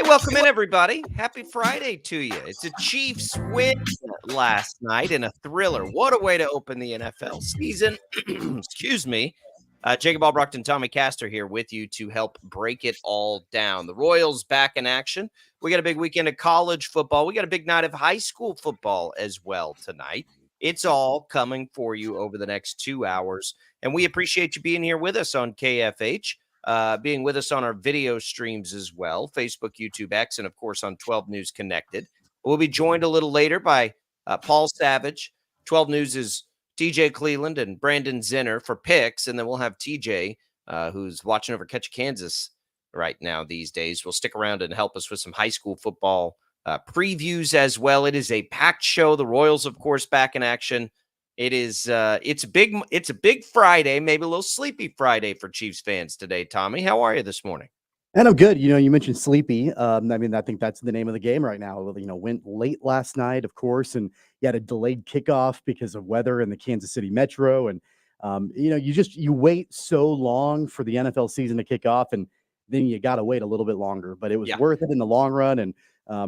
Hey, welcome in, everybody. Happy Friday to you. It's a Chiefs win last night in a thriller. What a way to open the NFL season. Excuse me. Jacob Albrecht and Tommy Castor here with you to help break it all down. The Royals back in action. We got a big weekend of college football. We got a big night of high school football as well tonight. It's all coming for you over the next 2 hours. And we appreciate you being here with us on KFH. Being with us on our video streams as well, Facebook, YouTube, X, and of course on 12 News Connected. We'll be joined a little later by Paul Savage. 12 News is TJ Cleveland and Brandon Zinner for picks, and then we'll have TJ, who's watching over Catch Kansas right now these days. Will stick around and help us with some high school football previews as well. It is a packed show. The Royals, of course, back in action. It's a big Friday, maybe a little sleepy Friday for Chiefs fans today. Tommy, how are you this morning? And I'm good. You mentioned sleepy. I think that's the name of the game right now. Went late last night, of course, and you had a delayed kickoff because of weather in the Kansas City metro. And, you wait so long for the NFL season to kick off, and then you got to wait a little bit longer. But it was worth it in the long run. And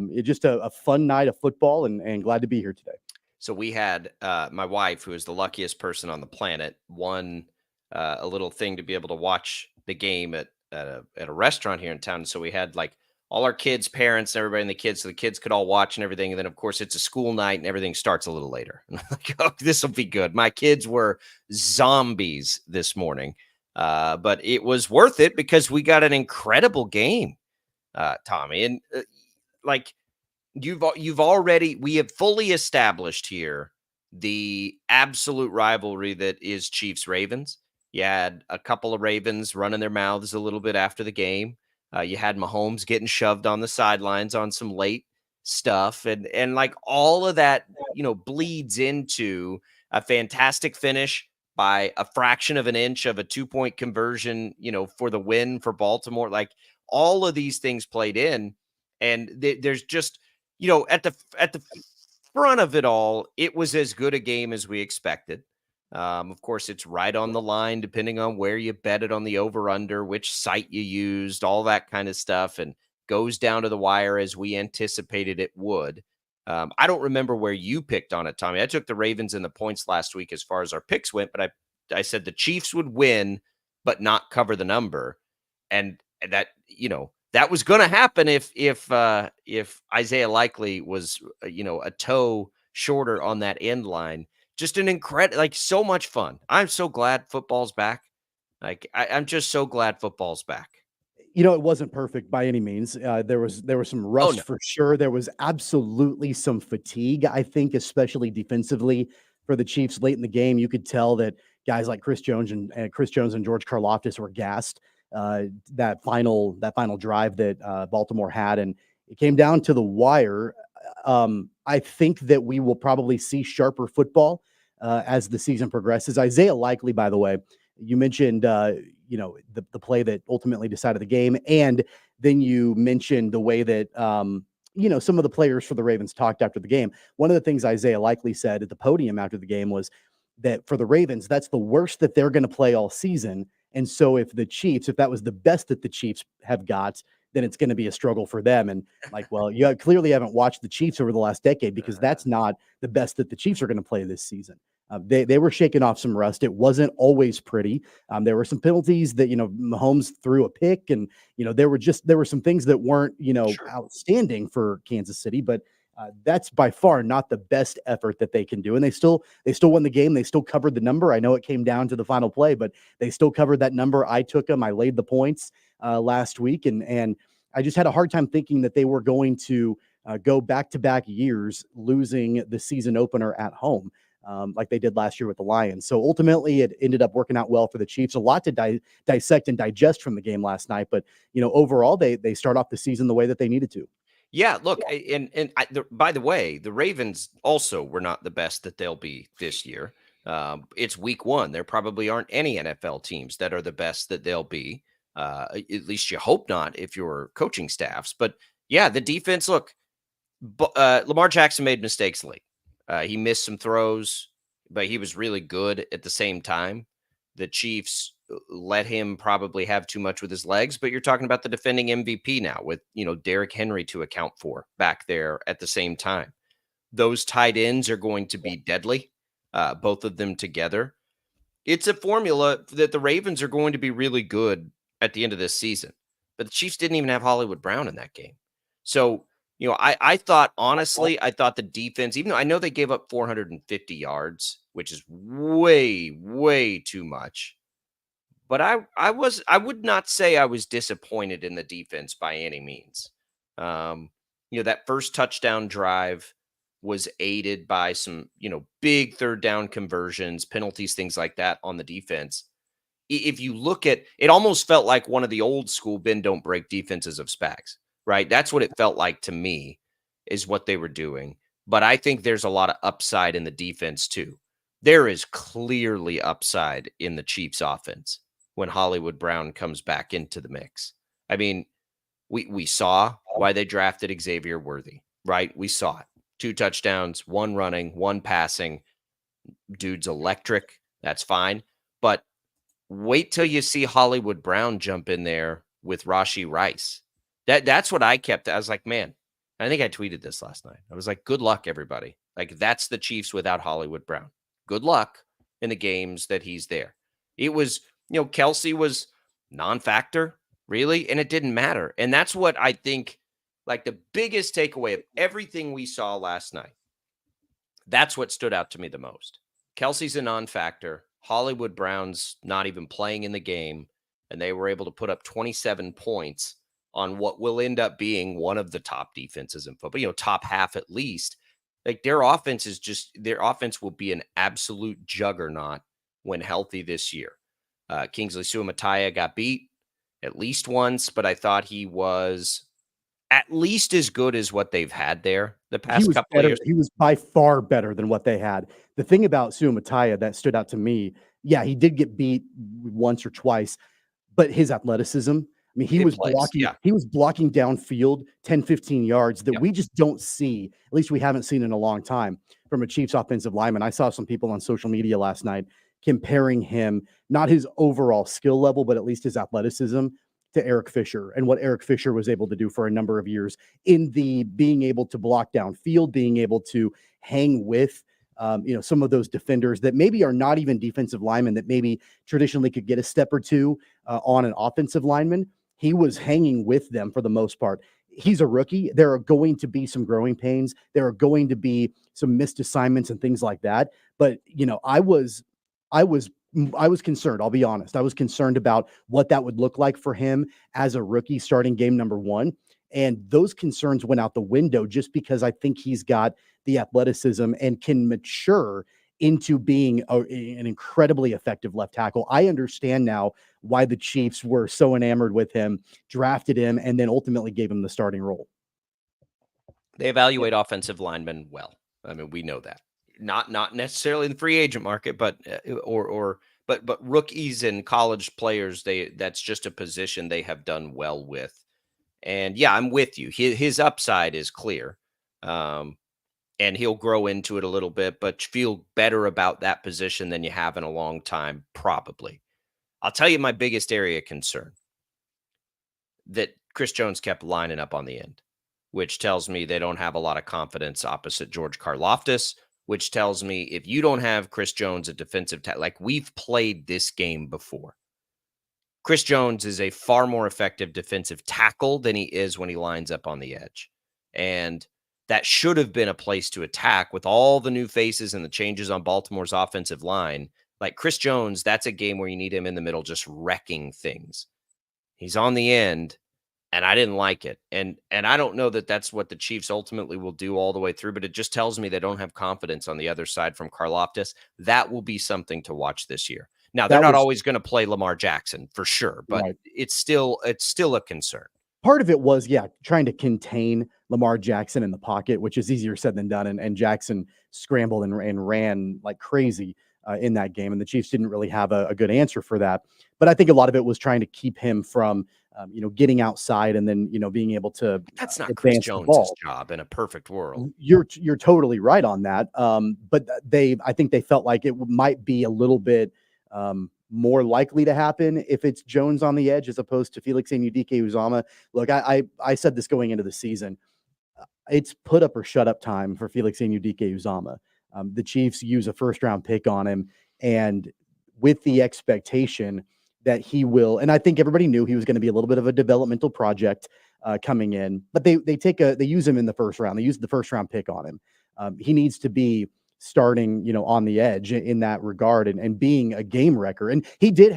it's just a fun night of football, and glad to be here today. So we had my wife, who is the luckiest person on the planet, won a little thing to be able to watch the game at a restaurant here in town. So we had like all our kids' parents and everybody and the kids, so the kids could all watch and everything. And then, of course, it's a school night and everything starts a little later. Like, oh, this will be good. My kids were zombies this morning, but it was worth it because we got an incredible game, Tommy. And we have fully established here the absolute rivalry that is Chiefs Ravens. You had a couple of Ravens running their mouths a little bit after the game. You had Mahomes getting shoved on the sidelines on some late stuff, and like all of that, bleeds into a fantastic finish by a fraction of an inch of a 2-point conversion, for the win for Baltimore. Like all of these things played in, and there's just at the front of it all, it was as good a game as we expected. Of course, it's right on the line, depending on where you bet it on the over-under, which site you used, all that kind of stuff, and goes down to the wire as we anticipated it would. I don't remember where you picked on it, Tommy. I took the Ravens and the points last week as far as our picks went, but I said the Chiefs would win, but not cover the number. And that, that was going to happen if Isaiah Likely was, a toe shorter on that end line. Just an incredible, so much fun. I'm so glad football's back. I'm just so glad football's back. It wasn't perfect by any means. There was some rust for sure. There was absolutely some fatigue, I think, especially defensively for the Chiefs late in the game. You could tell that guys like Chris Jones and George Karlaftis were gassed. That final drive that Baltimore had, and it came down to the wire. I think that we will probably see sharper football as the season progresses. Isaiah Likely, by the way, you mentioned the play that ultimately decided the game, and then you mentioned the way that some of the players for the Ravens talked after the game. One of the things Isaiah Likely said at the podium after the game was that for the Ravens, that's the worst that they're going to play all season. And so if that was the best that the Chiefs have got, then it's going to be a struggle for them. And you clearly haven't watched the Chiefs over the last decade, because that's not the best that the Chiefs are going to play this season. They were shaking off some rust. It wasn't always pretty. There were some penalties that, Mahomes threw a pick, and, there were some things that weren't, outstanding for Kansas City, but that's by far not the best effort that they can do. And they still won the game. They still covered the number. I know it came down to the final play, but they still covered that number. I took them. I laid the points last week, and I just had a hard time thinking that they were going to go back-to-back years losing the season opener at home like they did last year with the Lions. So ultimately, it ended up working out well for the Chiefs. A lot to dissect and digest from the game last night, but overall, they start off the season the way that they needed to. Yeah, look, by the way, the Ravens also were not the best that they'll be this year. It's week 1. There probably aren't any NFL teams that are the best that they'll be. At least you hope not if you're coaching staffs. But yeah, the defense, look, Lamar Jackson made mistakes late. He missed some throws, but he was really good at the same time. The Chiefs let him probably have too much with his legs, but you're talking about the defending MVP now with, Derrick Henry to account for back there at the same time. Those tight ends are going to be deadly, both of them together. It's a formula that the Ravens are going to be really good at the end of this season. But the Chiefs didn't even have Hollywood Brown in that game. So, I thought, honestly, I thought the defense, even though I know they gave up 450 yards, which is way, way too much. But I would not say I was disappointed in the defense by any means. That first touchdown drive was aided by some, big third down conversions, penalties, things like that on the defense. If you look at it, almost felt like one of the old school bend don't break defenses of Spags, right? That's what it felt like to me, is what they were doing. But I think there's a lot of upside in the defense too. There is clearly upside in the Chiefs offense when Hollywood Brown comes back into the mix. I mean, we saw why they drafted Xavier Worthy, right? We saw it. 2 touchdowns, 1 running, 1 passing. Dude's electric. That's fine. But wait till you see Hollywood Brown jump in there with Rashee Rice. That's what I was like, man, I think I tweeted this last night. I was like, good luck, everybody. Like, that's the Chiefs without Hollywood Brown. Good luck in the games that he's there. It was, Kelsey was non-factor, really, and it didn't matter. And that's what I think, like, the biggest takeaway of everything we saw last night. That's what stood out to me the most. Kelsey's a non-factor. Hollywood Brown's not even playing in the game, and they were able to put up 27 points on what will end up being one of the top defenses in football, top half at least. Like, their offense will be an absolute juggernaut when healthy this year. Kingsley Suamataia got beat at least once, but I thought he was at least as good as what they've had there the past couple of years. He was by far better than what they had. The thing about Suamataia that stood out to me, yeah, he did get beat once or twice, but his athleticism, I mean, he was blocking downfield 10, 15 yards that we just don't see. At least we haven't seen in a long time from a Chiefs offensive lineman. I saw some people on social media last night comparing him, not his overall skill level, but at least his athleticism, to Eric Fisher and what Eric Fisher was able to do for a number of years in the being able to block downfield, being able to hang with, some of those defenders that maybe are not even defensive linemen that maybe traditionally could get a step or two on an offensive lineman. He was hanging with them for the most part. He's a rookie. There are going to be some growing pains. There are going to be some missed assignments and things like that. But, I was concerned. I'll be honest. I was concerned about what that would look like for him as a rookie starting game number 1. And those concerns went out the window just because I think he's got the athleticism and can mature into being an incredibly effective left tackle. I understand now why the Chiefs were so enamored with him, drafted him, and then ultimately gave him the starting role. They evaluate offensive linemen well. I mean, we know that. Not necessarily in the free agent market, but but rookies and college players, that's just a position they have done well with. And yeah, I'm with you. His upside is clear. And he'll grow into it a little bit, but feel better about that position than you have in a long time, probably. I'll tell you my biggest area of concern, that Chris Jones kept lining up on the end, which tells me they don't have a lot of confidence opposite George Karlaftis, which tells me if you don't have Chris Jones at defensive tackle, like we've played this game before, Chris Jones is a far more effective defensive tackle than he is when he lines up on the edge. And that should have been a place to attack with all the new faces and the changes on Baltimore's offensive line. Like Chris Jones, that's a game where you need him in the middle, just wrecking things. He's on the end, and I didn't like it. And I don't know that that's what the Chiefs ultimately will do all the way through, but it just tells me they don't have confidence on the other side from Karlaftis. That will be something to watch this year. Now, they're not always going to play Lamar Jackson for sure, but right. It's still a concern. Part of it was, trying to contain Lamar Jackson in the pocket, which is easier said than done. And Jackson scrambled and ran like crazy in that game. And the Chiefs didn't really have a good answer for that. But I think a lot of it was trying to keep him from, getting outside and then, being able to. That's not Chris Jones' job in a perfect world. You're totally right on that. But I think they felt like it might be a little bit more likely to happen if it's Jones on the edge as opposed to Felix Anudike-Uzomah. Look, I said this going into the season. It's put up or shut up time for Felix Anudike-Uzomah. The Chiefs use a first round pick on him, and with the expectation that he will, and I think everybody knew he was going to be a little bit of a developmental project coming in, but they use him in the first round. They used the first round pick on him. He needs to be starting, on the edge in that regard and being a game wrecker. And he did,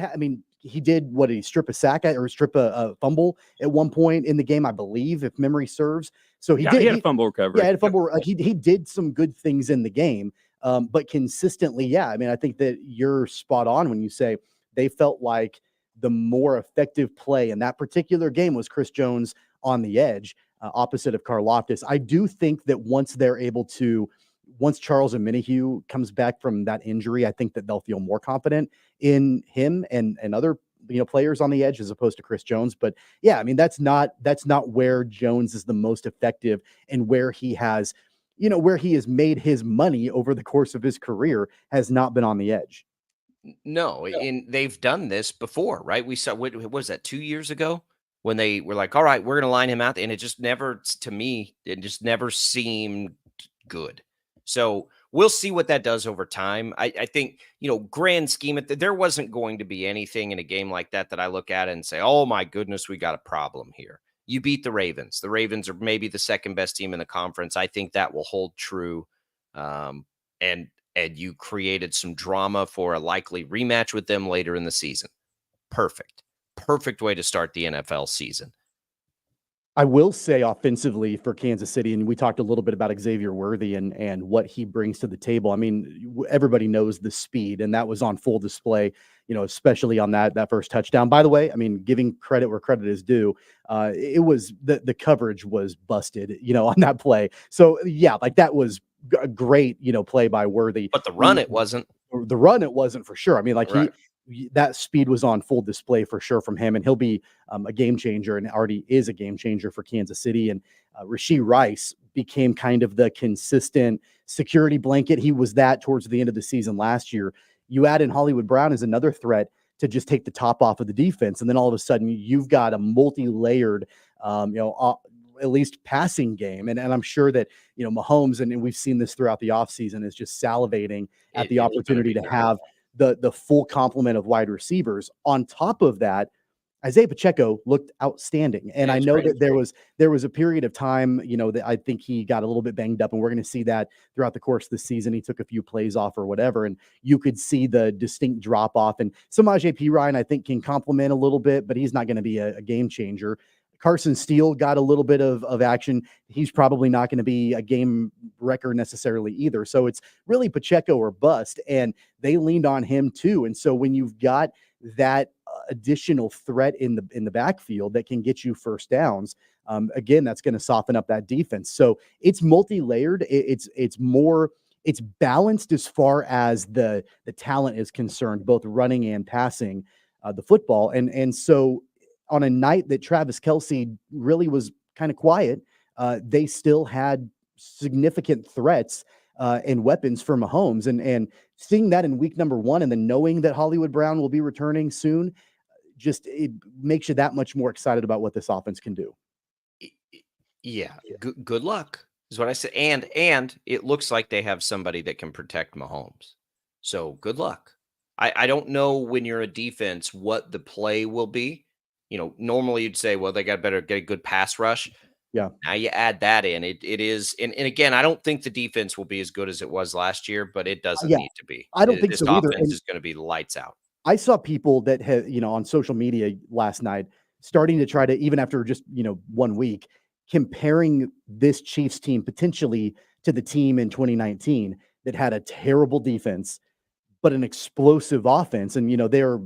he did what, he strip a sack or strip a fumble at one point in the game, I believe, if memory serves. So he had a fumble recovery. Yeah, he had a fumble. Like he did some good things in the game, but consistently, yeah. I think that you're spot on when you say they felt like the more effective play in that particular game was Chris Jones on the edge, opposite of Karlaftis. I do think that once Charles Omenihu comes back from that injury, I think that they'll feel more confident in him and other players on the edge as opposed to Chris Jones. But yeah, that's not where Jones is the most effective and where he has made his money over the course of his career has not been on the edge. No, and they've done this before, right? We saw, what was that, 2 years ago, when they were like, all right, we're going to line him out. And it just never, to me, it just never seemed good. So we'll see what that does over time. I think, grand scheme, there wasn't going to be anything in a game like that I look at it and say, oh my goodness, we got a problem here. You beat the Ravens. The Ravens are maybe the second best team in the conference. I think that will hold true. And you created some drama for a likely rematch with them later in the season. Perfect way to start the NFL season. I will say offensively for Kansas City, and we talked a little bit about Xavier Worthy and what he brings to the table. Everybody knows the speed, and that was on full display, especially on that first touchdown. By the way, giving credit where credit is due, it was the coverage was busted, on that play. So yeah, that was a great, play by Worthy. But the run, it wasn't. The run, it wasn't for sure. Right. That speed was on full display for sure from him, and he'll be a game changer, and already is a game changer for Kansas City. And Rashee Rice became kind of the consistent security blanket. He was that towards the end of the season last year. You add in Hollywood Brown as another threat to just take the top off of the defense, and then all of a sudden you've got a multi-layered, at least passing game. And I'm sure that, Mahomes, and we've seen this throughout the offseason, is just salivating at the opportunity to have the full complement of wide receivers. On top of that, Isaiah Pacheco looked outstanding. And I know that there was a period of time, that I think he got a little bit banged up, and we're going to see that throughout the course of the season. He took a few plays off or whatever, and you could see the distinct drop off. And Samaje Perine, I think, can complement a little bit, but he's not going to be a game changer. Carson Steele got a little bit of action. He's probably not going to be a game wrecker necessarily either. So it's really Pacheco or bust, and they leaned on him too. And so when you've got that additional threat in the backfield that can get you first downs, again, that's going to soften up that defense. So it's multi-layered. It's balanced as far as the talent is concerned, both running and passing the football. And so on a night that Travis Kelce really was kind of quiet, they still had significant threats and weapons for Mahomes. And seeing that in week number 1, and then knowing that Hollywood Brown will be returning soon, it makes you that much more excited about what this offense can do. Yeah. Good luck is what I said. And it looks like they have somebody that can protect Mahomes. So good luck. I don't know, when you're a defense, what the play will be. Normally you'd say, well, they got better get a good pass rush. Yeah. Now you add that in. It is, and again, I don't think the defense will be as good as it was last year, but it doesn't need to be. I don't think so either. This offense is going to be lights out. I saw people that have, on social media last night starting to try to, even after just, 1 week, comparing this Chiefs team potentially to the team in 2019 that had a terrible defense, but an explosive offense. And, they're,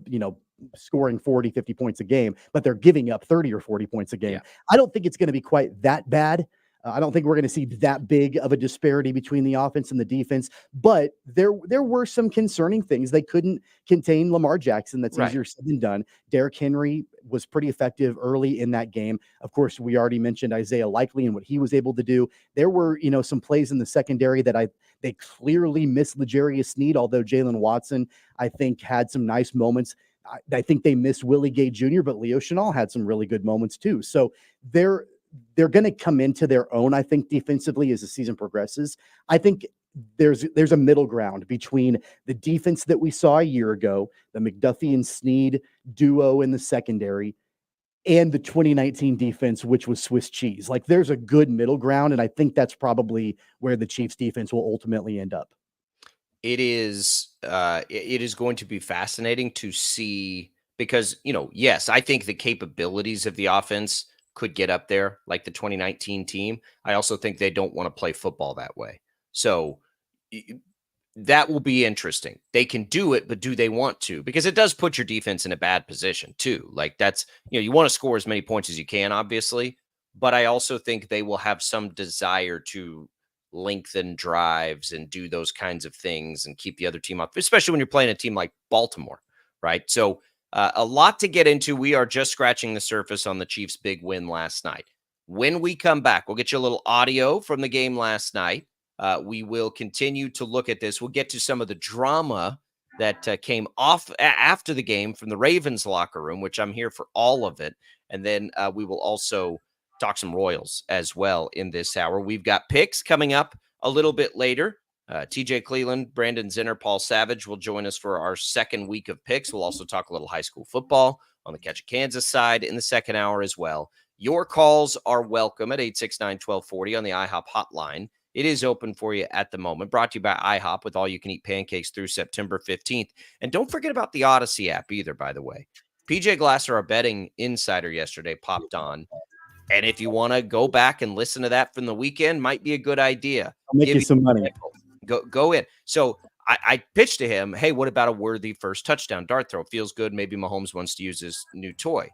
scoring 40, 50 points a game, but they're giving up 30 or 40 points a game. Yeah. I don't think it's going to be quite that bad. I don't think we're going to see that big of a disparity between the offense and the defense, but there were some concerning things. They couldn't contain Lamar Jackson. That's easier said than done. Derrick Henry was pretty effective early in that game. Of course, we already mentioned Isaiah Likely and what he was able to do. There were, some plays in the secondary that They clearly missed L'Jarius Sneed, although Jalen Watson, I think, had some nice moments. I think they missed Willie Gay Jr., but Leo Chenal had some really good moments too. So they're going to come into their own, I think, defensively as the season progresses. I think there's a middle ground between the defense that we saw a year ago, the McDuffie and Sneed duo in the secondary, and the 2019 defense, which was Swiss cheese. Like, there's a good middle ground, and I think that's probably where the Chiefs defense will ultimately end up. It is going to be fascinating to see because, yes, I think the capabilities of the offense could get up there like the 2019 team. I also think they don't want to play football that way. So that will be interesting. They can do it, but do they want to? Because it does put your defense in a bad position too. Like that's, you want to score as many points as you can, obviously, but I also think they will have some desire to lengthen drives and do those kinds of things and keep the other team up, especially when you're playing a team like Baltimore, right? So a lot to get into. We are just scratching the surface on the Chiefs' big win last night. When we come back, we'll get you a little audio from the game last night. We will continue to look at this. We'll get to some of the drama that came off after the game from the Ravens locker room, which I'm here for all of it. And then we will also talk some Royals as well in this hour. We've got picks coming up a little bit later. TJ Cleveland, Brandon Zinner, Paul Savage will join us for our second week of picks. We'll also talk a little high school football on the Catch of Kansas side in the second hour as well. Your calls are welcome at 869-1240 on the IHOP hotline. It is open for you at the moment. Brought to you by IHOP with all-you-can-eat pancakes through September 15th. And don't forget about the Odyssey app either, by the way. PJ Glasser, our betting insider yesterday, popped on. And if you want to go back and listen to that from the weekend, might be a good idea. I'll make you some money. Go in. So I pitched to him, hey, what about a worthy first touchdown dart throw? Feels good. Maybe Mahomes wants to use his new toy.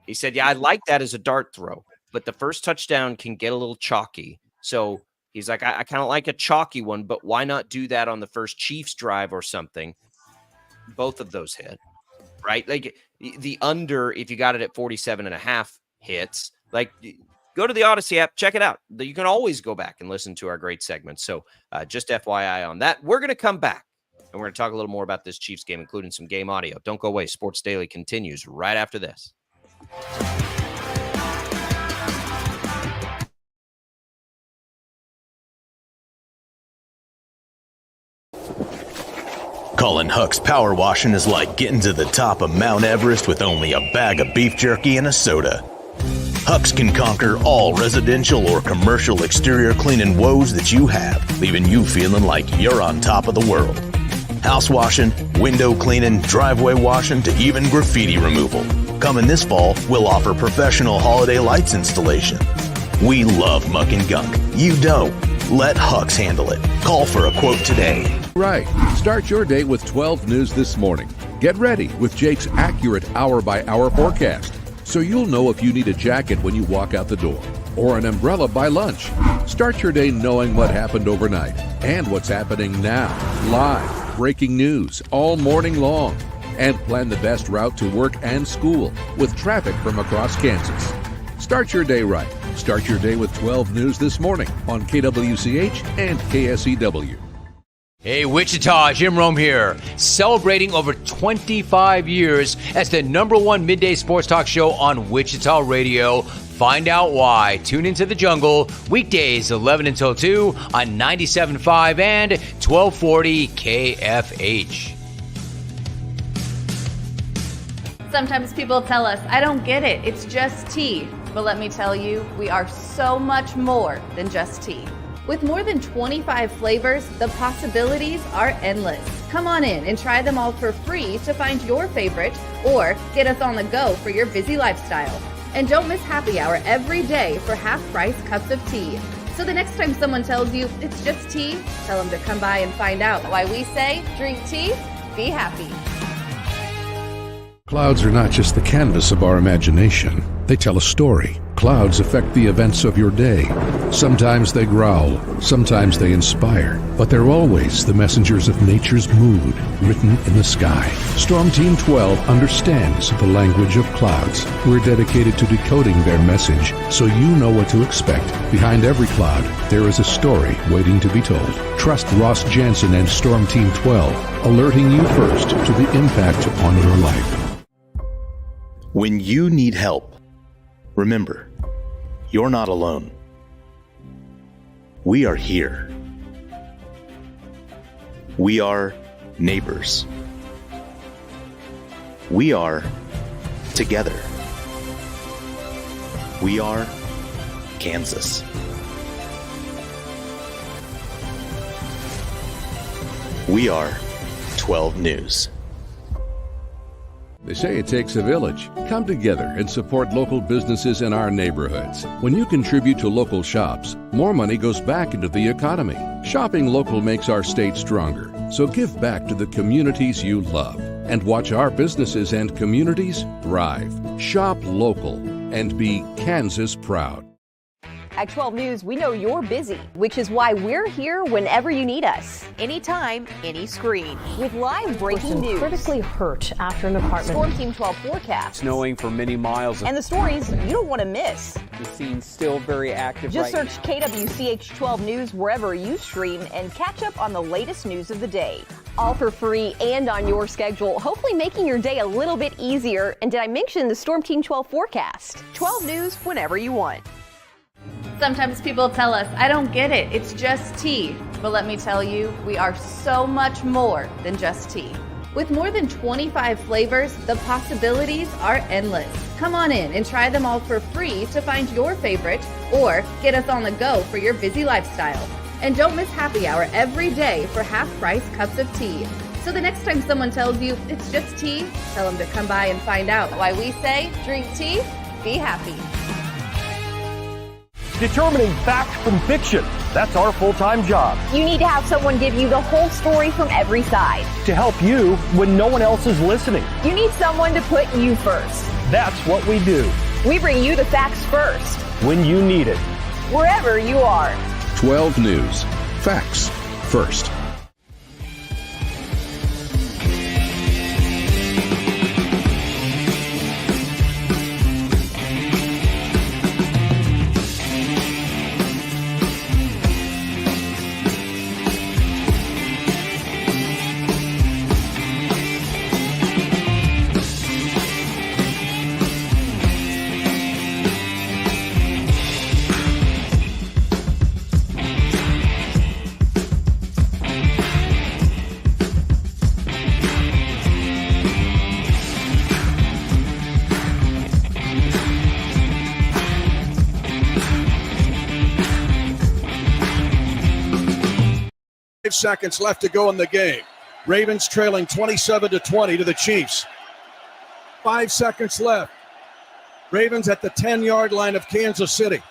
He said, yeah, I like that as a dart throw, but the first touchdown can get a little chalky. So he's like, I kind of like a chalky one, but why not do that on the first Chiefs drive or something? Both of those hit, right? Like the under, if you got it at 47.5 hits, like go to the Odyssey app, check it out. You can always go back and listen to our great segments. So just FYI on that. We're going to come back and we're going to talk a little more about this Chiefs game, including some game audio. Don't go away. Sports Daily continues right after this. Colin Huck's power washing is like getting to the top of Mount Everest with only a bag of beef jerky and a soda. Huck's can conquer all residential or commercial exterior cleaning woes that you have, leaving you feeling like you're on top of the world. House washing, window cleaning, driveway washing, to even graffiti removal. Coming this fall, we'll offer professional holiday lights installation. We love muck and gunk. You don't. Let Huck's handle it. Call for a quote today. Right. Start your day with 12 News This Morning. Get ready with Jake's accurate hour-by-hour forecast, so you'll know if you need a jacket when you walk out the door or an umbrella by lunch. Start your day knowing what happened overnight and what's happening now. Live, breaking news all morning long. And plan the best route to work and school with traffic from across Kansas. Start your day right. Start your day with 12 News This Morning on KWCH and KSEW. Hey, Wichita, Jim Rome here, celebrating over 25 years as the #1 midday sports talk show on Wichita Radio. Find out why. Tune into The Jungle, weekdays 11 until 2 on 97.5 and 1240 KFH. Sometimes people tell us, I don't get it, it's just tea. But let me tell you, we are so much more than just tea. With more than 25 flavors, the possibilities are endless. Come on in and try them all for free to find your favorite or get us on the go for your busy lifestyle. And don't miss happy hour every day for half-price cups of tea. So the next time someone tells you it's just tea, tell them to come by and find out why we say drink tea, be happy. Clouds are not just the canvas of our imagination. They tell a story. clouds affect the events of your day. Sometimes they growl, sometimes they inspire, but they're always the messengers of nature's mood written in the sky. Storm Team 12 understands the language of clouds. We're dedicated to decoding their message so you know what to expect. Behind every cloud, there is a story waiting to be told. Trust Ross Jansen and Storm Team 12, alerting you first to the impact on your life. When you need help, remember, you're not alone. We are here. We are neighbors. We are together. We are Kansas. We are 12 News. They say it takes a village. Come together and support local businesses in our neighborhoods. When you contribute to local shops, more money goes back into the economy. Shopping local makes our state stronger. So give back to the communities you love and watch our businesses and communities thrive. Shop local and be Kansas proud. At 12 News, we know you're busy, which is why we're here whenever you need us. Anytime, any screen. With live breaking news. Critically hurt after an apartment. Storm Team 12 forecast. Snowing for many miles. And the stories you don't want to miss. The scene's still very active. Just search KWCH 12 News wherever you stream and catch up on the latest news of the day. All for free and on your schedule, hopefully making your day a little bit easier. And did I mention the Storm Team 12 forecast? 12 News whenever you want. Sometimes people tell us, I don't get it, it's just tea. But let me tell you, we are so much more than just tea. With more than 25 flavors, the possibilities are endless. Come on in and try them all for free to find your favorite or get us on the go for your busy lifestyle. And don't miss happy hour every day for half-price cups of tea. So the next time someone tells you it's just tea, tell them to come by and find out why we say drink tea, be happy. Determining fact from fiction. That's our full-time job. You need to have someone give you the whole story from every side. To help you when no one else is listening. You need someone to put you first. That's what we do. We bring you the facts first. When you need it. Wherever you are. 12 News. Facts first. Seconds left to go in the game. Ravens trailing 27-20 to the Chiefs. 5 seconds left. Ravens at the 10-yard line of Kansas City.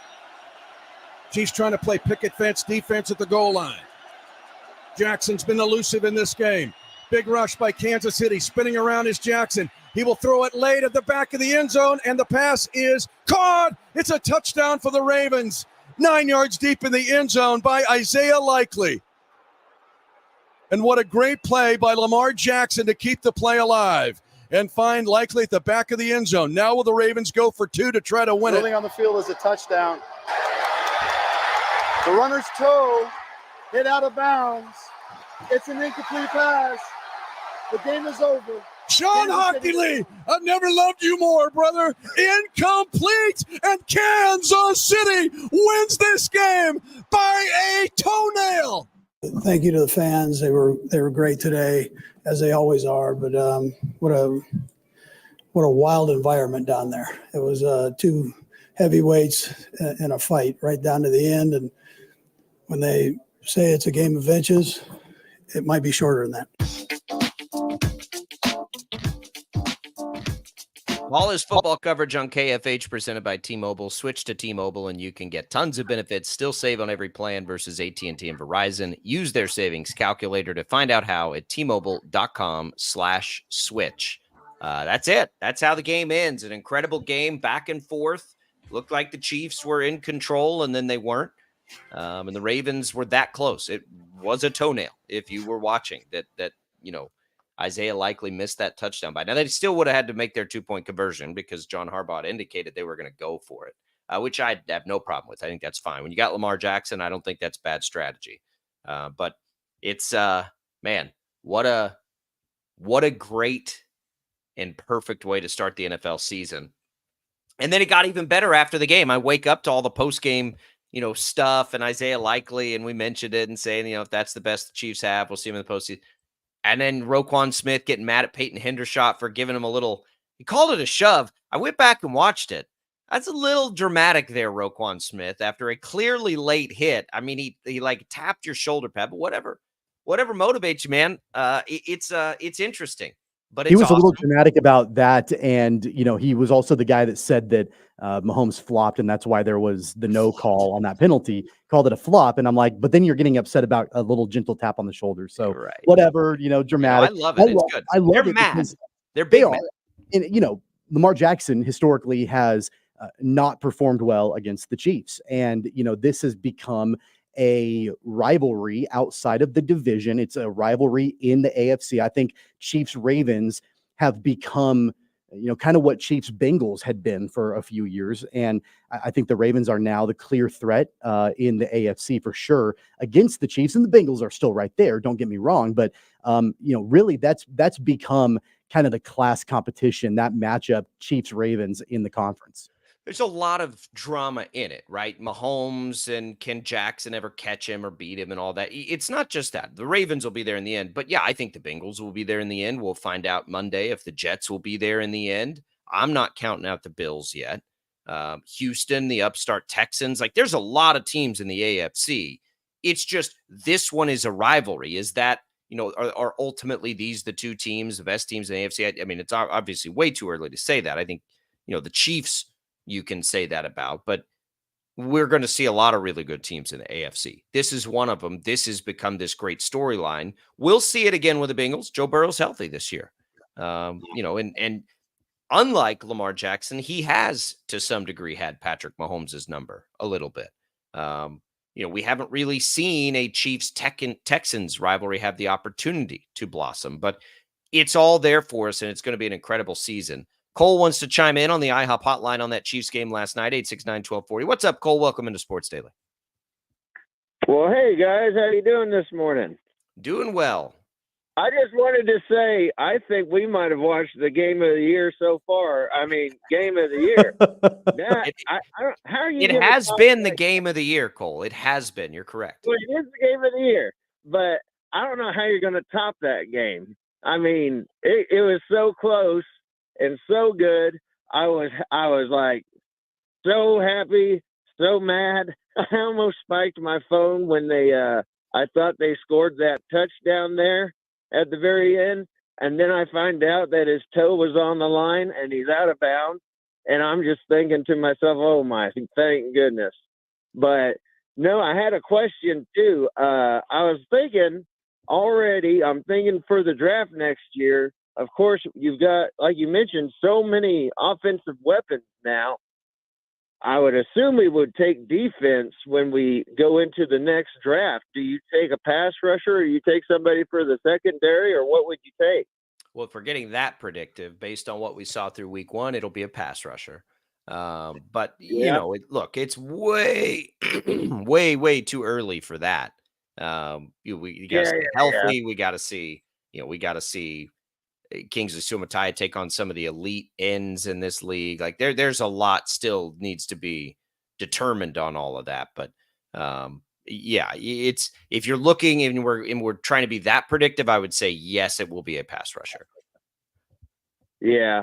Chiefs trying to play picket fence defense at the goal line. Jackson's been elusive in this game. Big rush by Kansas City. Spinning around is Jackson. He will throw it late at the back of the end zone, and the pass is caught. It's a touchdown for the Ravens. 9 yards deep in the end zone by Isaiah Likely. And what a great play by Lamar Jackson to keep the play alive and find Likely at the back of the end zone. Now will the Ravens go for two to try to win Rolling it? On the field is a touchdown. The runner's toe hit out of bounds. It's an incomplete pass. The game is over. Sean Hockey, I've never loved you more, brother. Incomplete, and Kansas City wins this game by a toenail. Thank you to the fans. They were great today, as they always are. But what a wild environment down there. It was two heavyweights in a fight right down to the end. And when they say it's a game of inches, it might be shorter than that. All his football coverage on KFH presented by T-Mobile. Switch to T-Mobile and you can get tons of benefits. Still save on every plan versus AT&T and Verizon. Use their savings calculator to find out how at T-Mobile.com/switch. That's it. That's how the game ends. An incredible game, back and forth. Looked like the Chiefs were in control, and then they weren't. And the Ravens were that close. It was a toenail if you were watching that Isaiah Likely missed that touchdown by. Now, they still would have had to make their 2-point conversion because John Harbaugh indicated they were going to go for it, which I have no problem with. I think that's fine. When you got Lamar Jackson, I don't think that's bad strategy. But it's, man, what a great and perfect way to start the NFL season. And then it got even better after the game. I wake up to all the post-game stuff and Isaiah Likely, and we mentioned it and saying, if that's the best the Chiefs have, we'll see him in the postseason. And then Roquan Smith getting mad at Peyton Hendershot for giving him he called it a shove. I went back and watched it. That's a little dramatic there, Roquan Smith, after a clearly late hit. I mean, he like tapped your shoulder pad, but whatever motivates you, man. It's interesting. But he was awesome. A little dramatic about that, and he was also the guy that said that Mahomes flopped, and that's why there was the no call on that penalty. Called it a flop, and I'm like, but then you're getting upset about a little gentle tap on the shoulder. So whatever, dramatic. I love it. It's good. I love They're it mad. They're big mad. And Lamar Jackson historically has not performed well against the Chiefs, and this has become a rivalry outside of the division. It's a rivalry in the AFC. I think Chiefs Ravens have become, kind of what Chiefs Bengals had been for a few years. And I think the Ravens are now the clear threat in the AFC for sure against the Chiefs, and the Bengals are still right there. Don't get me wrong. But, really that's become kind of the class competition, that matchup, Chiefs Ravens in the conference. There's a lot of drama in it, right? Mahomes and can Jackson ever catch him or beat him and all that. It's not just that. The Ravens will be there in the end. But yeah, I think the Bengals will be there in the end. We'll find out Monday if the Jets will be there in the end. I'm not counting out the Bills yet. Houston, the upstart Texans. Like, there's a lot of teams in the AFC. It's just this one is a rivalry. Is that, are ultimately these the two teams, the best teams in the AFC? I mean, it's obviously way too early to say that. I think, the Chiefs, you can say that about, but we're going to see a lot of really good teams in the AFC. This is one of them. This has become this great storyline. We'll see it again with the Bengals. Joe Burrow's healthy this year. And unlike Lamar Jackson, he has to some degree had Patrick Mahomes' number a little bit. We haven't really seen a Chiefs Texans rivalry have the opportunity to blossom, but it's all there for us, and it's going to be an incredible season. Cole wants to chime in on the IHOP hotline on that Chiefs game last night, 869-1240. What's up, Cole? Welcome into Sports Daily. Well, hey, guys. How you doing this morning? Doing well. I just wanted to say I think we might have watched the game of the year so far. I mean, game of the year. How are you? It has been the game of the year, Cole. It has been. You're correct. Well, it is the game of the year, but I don't know how you're going to top that game. I mean, it was so close and so good. I was like so happy, so mad. I almost spiked my phone when I thought they scored that touchdown there at the very end. And then I find out that his toe was on the line and he's out of bounds. And I'm just thinking to myself, oh my, thank goodness. But no, I had a question too. I was thinking already, I'm thinking for the draft next year, of course, you've got, like you mentioned, so many offensive weapons now. I would assume we would take defense when we go into the next draft. Do you take a pass rusher, or you take somebody for the secondary, or what would you take? Well, if we're getting that predictive, based on what we saw through week one, it'll be a pass rusher. But, look, it's way, way too early for that. We got to stay healthy. We got to see, Kingsley Suamataia take on some of the elite ends in this league. Like there's a lot still needs to be determined on all of that. But it's if you're looking and we're trying to be that predictive, I would say yes, it will be a pass rusher. Yeah,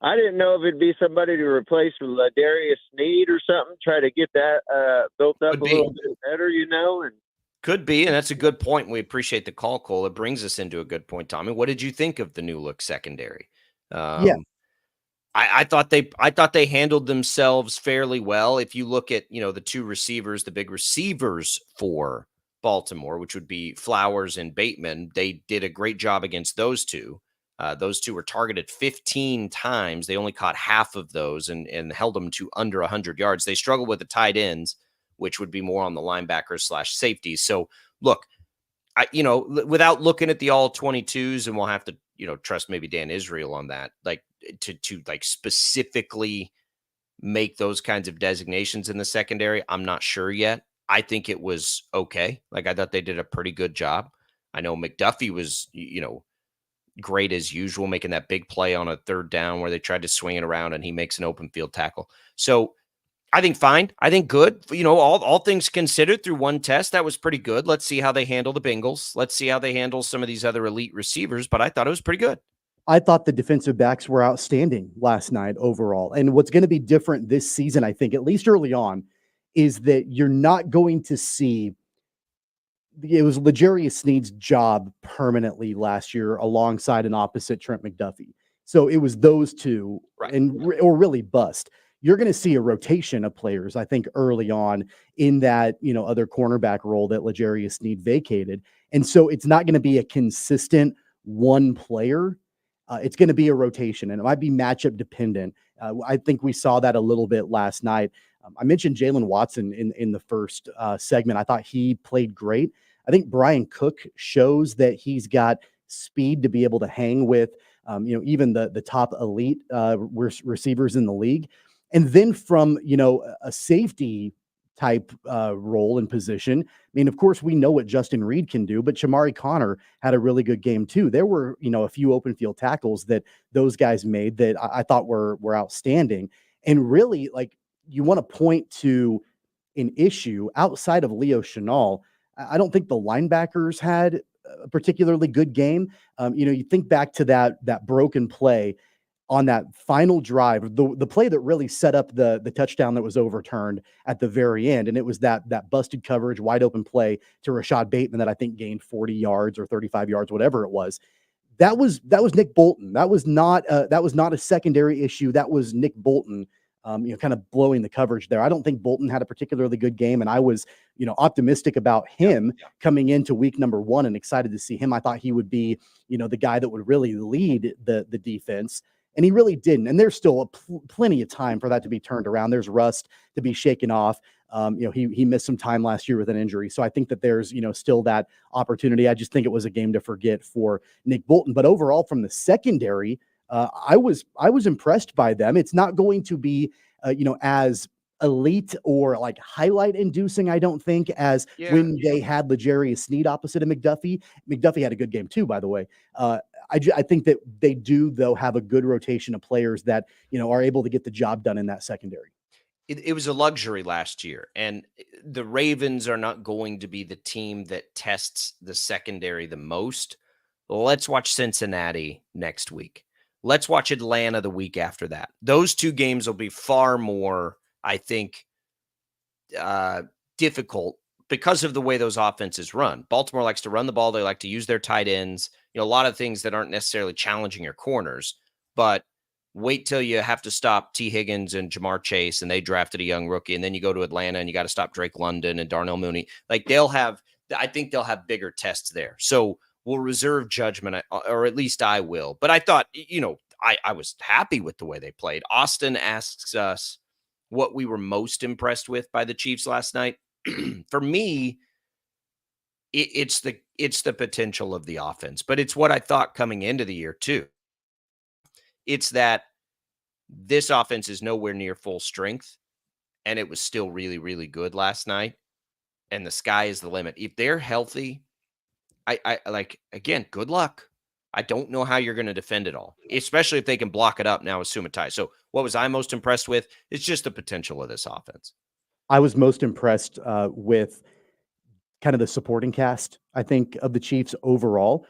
I didn't know if it'd be somebody to replace Darius Sneed or something. Try to get that built up a little bit better, and. Could be, and that's a good point. We appreciate the call, Cole. It brings us into a good point, Tommy. What did you think of the new look secondary? I thought they handled themselves fairly well. If you look at the two receivers, the big receivers for Baltimore, which would be Flowers and Bateman, they did a great job against those two. Those two were targeted 15 times. They only caught half of those and held them to under 100 yards. They struggled with the tight ends, which would be more on the linebackers / safeties. So look, without looking at the all 22s, and we'll have to, trust maybe Dan Israel on that, like to like specifically make those kinds of designations in the secondary. I'm not sure yet. I think it was okay. Like, I thought they did a pretty good job. I know McDuffie was, great as usual, making that big play on a third down where they tried to swing it around and he makes an open field tackle. So I think fine. I think good. All things considered, through one test, that was pretty good. Let's see how they handle the Bengals. Let's see how they handle some of these other elite receivers, but I thought it was pretty good. I thought the defensive backs were outstanding last night overall. And what's going to be different this season, I think, at least early on, is that you're not going to see. It was L'Jarius Sneed's job permanently last year alongside an opposite Trent McDuffie. So it was those two, right, or really bust. You're going to see a rotation of players, I think, early on in that, other cornerback role that L'Jarius Sneed vacated. And so it's not going to be a consistent one player. It's going to be a rotation, and it might be matchup dependent. I think we saw that a little bit last night. I mentioned Jalen Watson in the first segment. I thought he played great. I think Brian Cook shows that he's got speed to be able to hang with, even the top elite receivers in the league. And then from, a safety type role and position, I mean, of course, we know what Justin Reed can do, but Shamari Connor had a really good game too. There were, a few open field tackles that those guys made that I thought were outstanding. And really, like, you want to point to an issue outside of Leo Chenal. I don't think the linebackers had a particularly good game. You think back to that broken play on that final drive, the play that really set up the touchdown that was overturned at the very end. And it was that busted coverage, wide open play to Rashad Bateman that I think gained 40 yards or 35 yards, whatever it was. That was Nick Bolton. That was not a secondary issue. That was Nick Bolton, kind of blowing the coverage there. I don't think Bolton had a particularly good game, and I was, optimistic about him coming into week number 1 and excited to see him. I thought he would be, the guy that would really lead the defense, and he really didn't. And there's still plenty of time for that to be turned around. There's rust to be shaken off. He missed some time last year with an injury, so I think that there's, still that opportunity. I just think it was a game to forget for Nick Bolton. But overall, from the secondary, I was impressed by them. It's not going to be, as elite or like highlight inducing, I don't think, as when they had L'Jarius Sneed opposite of McDuffie. McDuffie had a good game too, by the way. I think that they do, though, have a good rotation of players that, are able to get the job done in that secondary. It was a luxury last year, and the Ravens are not going to be the team that tests the secondary the most. Let's watch Cincinnati next week. Let's watch Atlanta the week after that. Those two games will be far more, I think, difficult because of the way those offenses run. Baltimore likes to run the ball. They like to use their tight ends. A lot of things that aren't necessarily challenging your corners. But wait till you have to stop T. Higgins and Jamar Chase, and they drafted a young rookie. And then you go to Atlanta, and you got to stop Drake London and Darnell Mooney. Like, I think they'll have bigger tests there. So we'll reserve judgment, or at least I will. But I thought, I was happy with the way they played. Austin asks us what we were most impressed with by the Chiefs last night. For me, it's the potential of the offense, but it's what I thought coming into the year too. It's that this offense is nowhere near full strength, and it was still really, really good last night. And the sky is the limit. If they're healthy, I like, again, good luck. I don't know how you're going to defend it all, especially if they can block it up now with Sumatai. So what was I most impressed with? It's just the potential of this offense. I was most impressed with kind of the supporting cast, I think, of the Chiefs overall.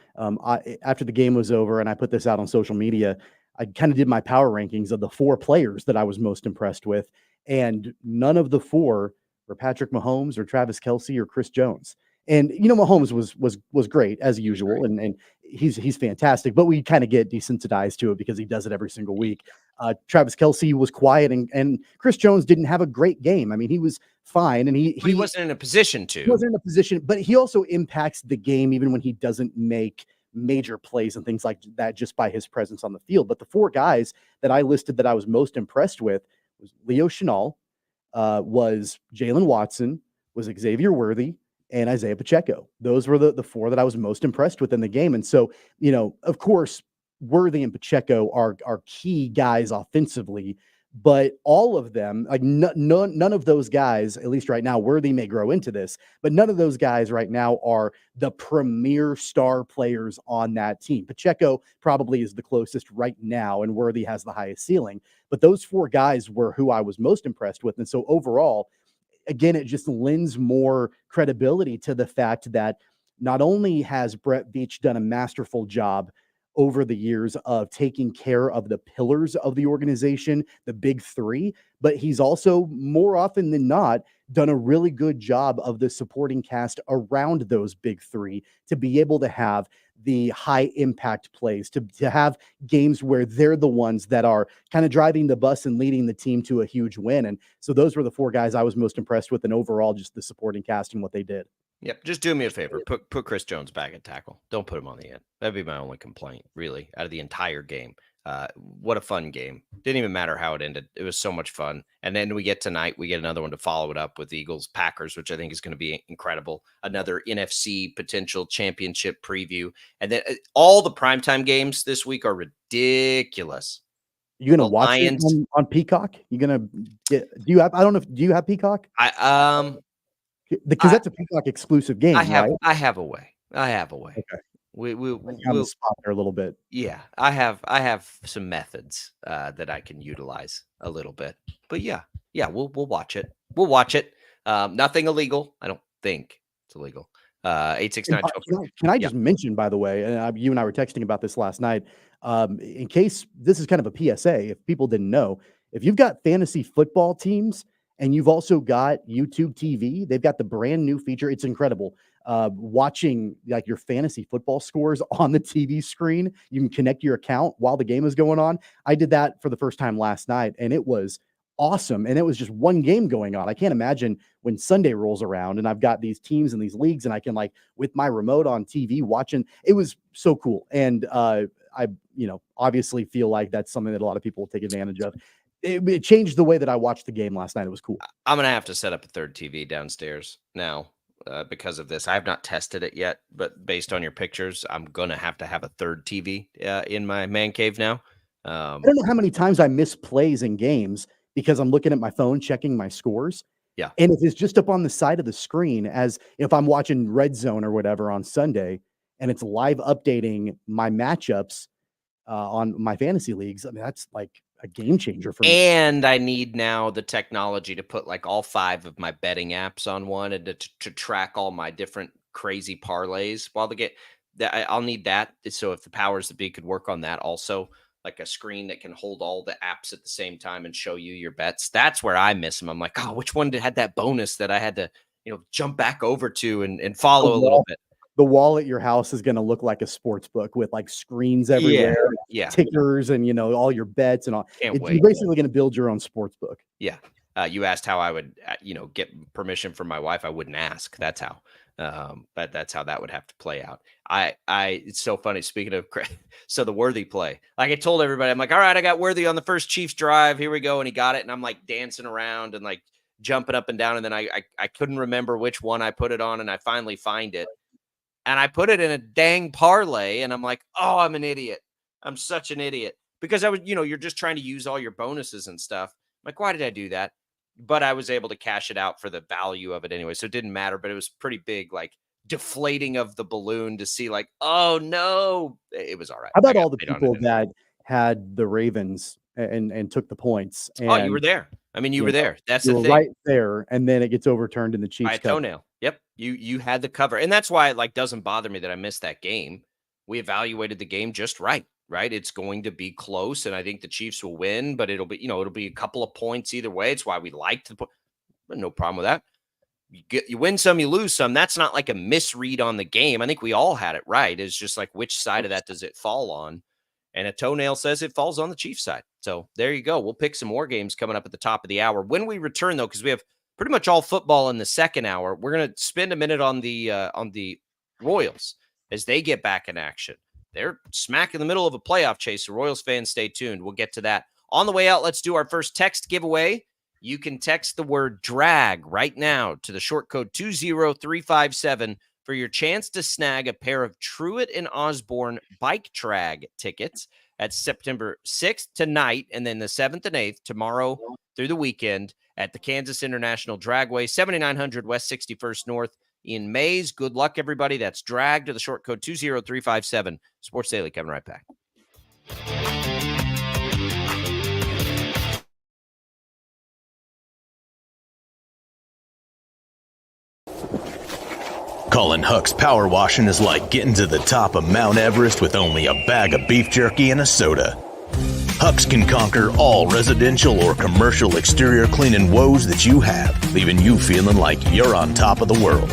After the game was over and I put this out on social media, I kind of did my power rankings of the 4 players that I was most impressed with. And none of the 4 were Patrick Mahomes or Travis Kelce or Chris Jones. And, Mahomes was great as usual. And he's fantastic, but we kind of get desensitized to it because he does it every single week. Travis Kelce was quiet, and Chris Jones didn't have a great game. I mean, he was fine, and he wasn't in a position to. He wasn't in a position, but he also impacts the game even when he doesn't make major plays and things like that just by his presence on the field. But the 4 guys that I listed that I was most impressed with was Leo Chenal, was Jalen Watson, was Xavier Worthy, and Isaiah Pacheco. Those were the 4 that I was most impressed with in the game. And so, of course, Worthy and Pacheco are key guys offensively, but all of them, like none of those guys, at least right now, Worthy may grow into this, but none of those guys right now are the premier star players on that team. Pacheco probably is the closest right now, and Worthy has the highest ceiling. But those 4 guys were who I was most impressed with. And so overall, again, it just lends more credibility to the fact that not only has Brett Veach done a masterful job over the years of taking care of the pillars of the organization, the big 3, but he's also more often than not done a really good job of the supporting cast around those big 3 to be able to have the high impact plays, to have games where they're the ones that are kind of driving the bus and leading the team to a huge win. And so those were the 4 guys I was most impressed with, and overall just the supporting cast and what they did. Yep. Just do me a favor. Put Chris Jones back at tackle. Don't put him on the end. That'd be my only complaint, really, out of the entire game. What a fun game. Didn't even matter how it ended. It was so much fun. And then we get tonight, we get another one to follow it up with Eagles Packers, which I think is going to be incredible. Another NFC potential championship preview. And then all the primetime games this week are ridiculous. You gonna watch it on Peacock? You gonna get? Do you have? I don't know. Do you have Peacock? Because that's a Peacock exclusive game. I have. Right? I have a way. Okay. We'll on the spot there a little bit. Yeah, I have some methods that I can utilize a little bit. But yeah, we'll watch it. We'll watch it. Nothing illegal. I don't think it's illegal. 869. Can I just mention, by the way, and you and I were texting about this last night, in case this is kind of a PSA, if people didn't know, if you've got fantasy football teams and you've also got YouTube TV, they've got the brand new feature. It's incredible. Watching like your fantasy football scores on the TV screen. You can connect your account while the game is going on. I did that for the first time last night, and it was awesome. And it was just one game going on. I can't imagine when Sunday rolls around and I've got these teams and these leagues and I can, like, with my remote on TV watching. It was so cool. And I obviously feel like that's something that a lot of people will take advantage of. It changed the way that I watched the game last night. It was cool. I'm going to have to set up a third TV downstairs now because of this. I have not tested it yet, but based on your pictures, I'm going to have a third TV in my man cave now. I don't know how many times I miss plays in games because I'm looking at my phone, checking my scores. Yeah. And if it's just up on the side of the screen, as if I'm watching Red Zone or whatever on Sunday, and it's live updating my matchups on my fantasy leagues, I mean, that's like a game changer for me. And I need now the technology to put like all 5 of my betting apps on one and to track all my different crazy parlays while I'll need that. So if the powers that be could work on that also, like a screen that can hold all the apps at the same time and show you your bets. That's where I miss them. I'm like, oh, which one had that bonus that I had to, jump back over to and follow a little bit. The wall at your house is going to look like a sports book with like screens everywhere, tickers, and all your bets and all. Can't wait. You're basically going to build your own sports book. Yeah. You asked how I would, get permission from my wife. I wouldn't ask. That's how. But that's how that would have to play out. It's so funny. Speaking of, so the Worthy play, like I told everybody, I'm like, all right, I got Worthy on the first Chiefs drive. Here we go. And he got it. And I'm like dancing around and like jumping up and down. And then I couldn't remember which one I put it on. And I finally find it. And I put it in a dang parlay. And I'm like, oh, I'm an idiot. I'm such an idiot. Because I was, you're just trying to use all your bonuses and stuff. I'm like, why did I do that? But I was able to cash it out for the value of it anyway. So it didn't matter, but it was pretty big, like deflating of the balloon to see like, oh no, it was all right. How about all the people that had the Ravens and took the points? And, oh, you were there. I mean, you were there. That's the thing. Right there. And then it gets overturned in the Chiefs. By a toenail. Yep. You had the cover. And that's why it doesn't bother me that I missed that game. We evaluated the game just right. Right. It's going to be close. And I think the Chiefs will win, but it'll be, it'll be a couple of points either way. It's why we like to put no problem with that. You win some, you lose some. That's not like a misread on the game. I think we all had it right. It's just like, which side of that does it fall on? And a toenail says it falls on the Chiefs side. So there you go. We'll pick some more games coming up at the top of the hour. When we return, though, because we have pretty much all football in the second hour, we're going to spend a minute on the Royals. as they get back in action. They're smack in the middle of a playoff chase, so Royals fans, stay tuned. We'll get to that. On the way out, let's do our first text giveaway. You can text the word drag right now to the short code 20357 for your chance to snag a pair of Truett and Osborne Bike Drag tickets at September 6th tonight, and then the 7th and 8th tomorrow through the weekend at the Kansas International Dragway, 7900 West 61st North in Mays. Good luck, everybody. That's drag to the short code 20357. Sports Daily coming right back. Colin Huck's power washing is like getting to the top of Mount Everest with only a bag of beef jerky and a soda. Huck's can conquer all residential or commercial exterior cleaning woes that you have, leaving you feeling like you're on top of the world.